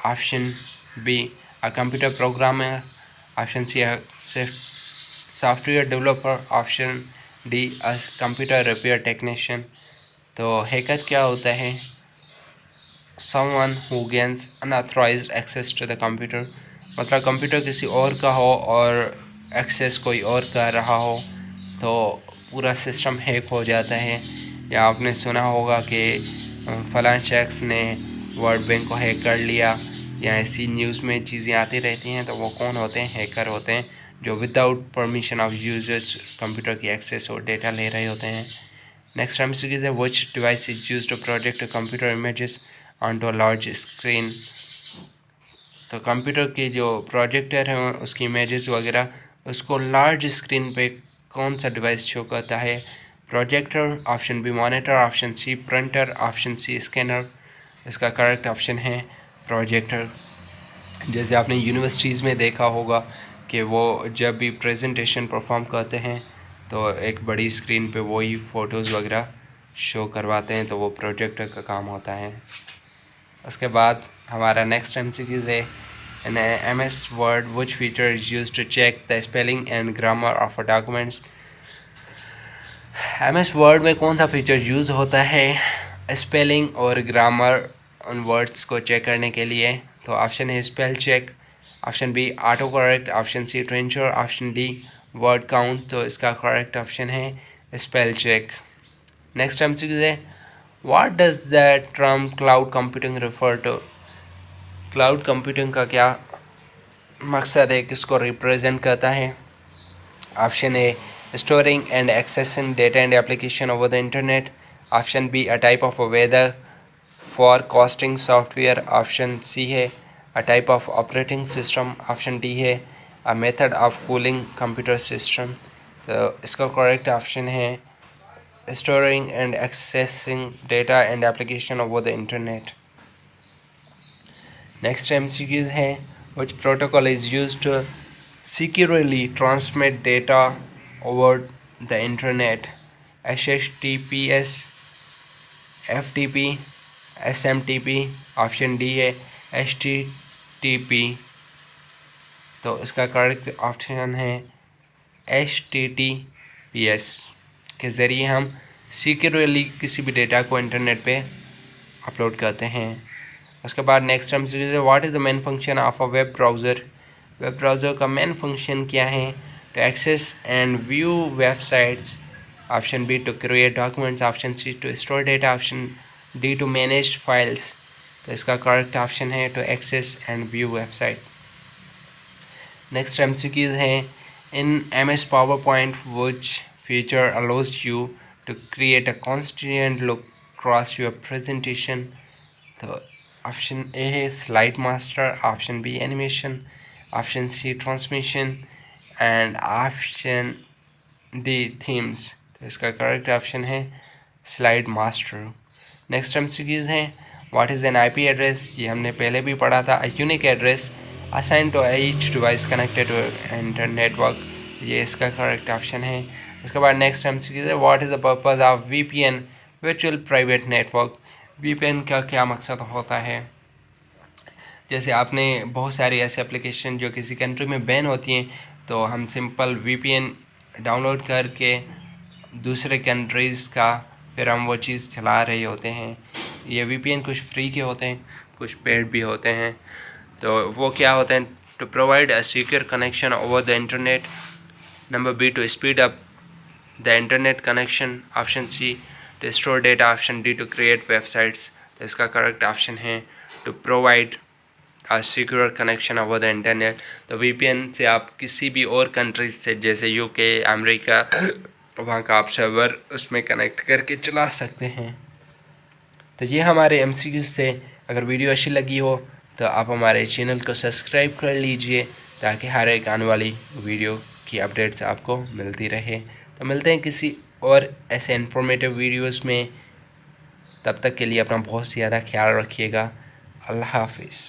option B a computer programmer, option C a software developer, option D a computer repair technician। तो hacker क्या होता है? someone who gains unauthorized access to the computer, मतलब computer किसी और का हो और एक्सेस कोई और कर रहा हो तो पूरा सिस्टम हैक हो जाता है। या आपने सुना होगा कि फलां शख्स ने वर्ल्ड बैंक को हैक कर लिया, या ऐसी न्यूज़ में चीज़ें आती रहती हैं, तो वो कौन होते हैं? हैकर होते हैं, जो without permission of users computer की एक्सेस और डेटा ले रहे होते हैं। नेक्स्ट हम सीखते हैं which device is used to project computer images onto a large screen. तो कंप्यूटर के जो प्रोजेक्टर हैं उसकी इमेजेस वगैरह उसको लार्ज स्क्रीन पे कौन सा डिवाइस शो करता है? Projector, option B monitor, option C printer, option C scanner. इसका करेक्ट ऑप्शन है प्रोजेक्टर। जैसे आपने यूनिवर्सिटीज़ में देखा होगा कि वो जब भी प्रेजेंटेशन परफॉर्म करते हैं तो एक बड़ी स्क्रीन पे वही फ़ोटोज़ वगैरह शो करवाते हैं, तो वो प्रोजेक्टर का काम होता है। उसके बाद हमारा नेक्स्ट एमसीक्यू है in MS Word which feature is used to check the spelling and grammar of a documents? MS Word में कौन सा फीचर यूज़ होता है स्पेलिंग और ग्रामर उन वर्ड्स को चेक करने के लिए? तो ऑप्शन है spell check, option B auto correct, option C to ensure, option D word count. तो इसका करेक्ट ऑप्शन है स्पेल चेक। नेक्स्ट एमसीक्यू है what does the term cloud computing refer to? Cloud computing का क्या मकसद है, किसको रिप्रेजेंट करता है? Option A storing and accessing data and application over the internet, option B a type of weather forecasting software, option C है a type of operating system, option D है a method of cooling computer system. तो इसका correct option है storing and accessing data and application over the internet. Next MCQs हैं, which protocol is used to securely transmit data over the internet? HTTPS, FTP, SMTP, option D है HTTP। तो इसका correct option है HTTPS के ज़रिए हम securely किसी भी डेटा को इंटरनेट पे अपलोड करते हैं। उसके बाद नेक्स्ट हम सीरीज है, what is the main function of a web browser? Web browser का मेन फंक्शन क्या है? To access and view websites, option B to create documents, option C to store data, option D to manage files. तो इसका correct option है to access and view website. Next MCQs हैं, in MS PowerPoint which feature allows you to create a constant look across your presentation? तो option A है slide master, option B animation, option C transmission and option D themes. तो इसका correct option है slide master. Next MCQs हैं, what is an IP address? ये हमने पहले भी पढ़ा था, a unique address assign to each device connected to inter network. ये इसका करेक्ट ऑप्शन है। उसके बाद नेक्स्ट MCQs है, what is the purpose of VPN virtual private network? VPN का क्या मकसद होता है? जैसे आपने बहुत सारी ऐसी एप्लीकेशन जो किसी कंट्री में बैन होती हैं, तो हम सिंपल VPN डाउनलोड करके दूसरे कंट्रीज़ का फिर हम वो चीज़ चला रहे होते हैं। ये VPN कुछ फ्री के होते हैं, कुछ पेड भी होते हैं। तो वो क्या होते हैं? To provide a secure connection over the internet, number B to speed up the internet connection, option C to store data, option D to create websites. तो इसका करेक्ट ऑप्शन है to provide a secure connection over the internet. तो VPN से आप किसी भी और countries से, जैसे UK, अमेरिका, वहाँ का आप सर्वर उसमें कनेक्ट करके चला सकते हैं। तो ये हमारे MCQs थे। अगर वीडियो अच्छी लगी हो तो आप हमारे चैनल को सब्सक्राइब कर लीजिए, ताकि हर एक आने वाली वीडियो की अपडेट्स आपको मिलती रहे। तो मिलते हैं किसी और ऐसे इन्फॉर्मेटिव वीडियोस में। तब तक के लिए अपना बहुत ज़्यादा ख्याल रखिएगा। अल्लाह हाफिज़।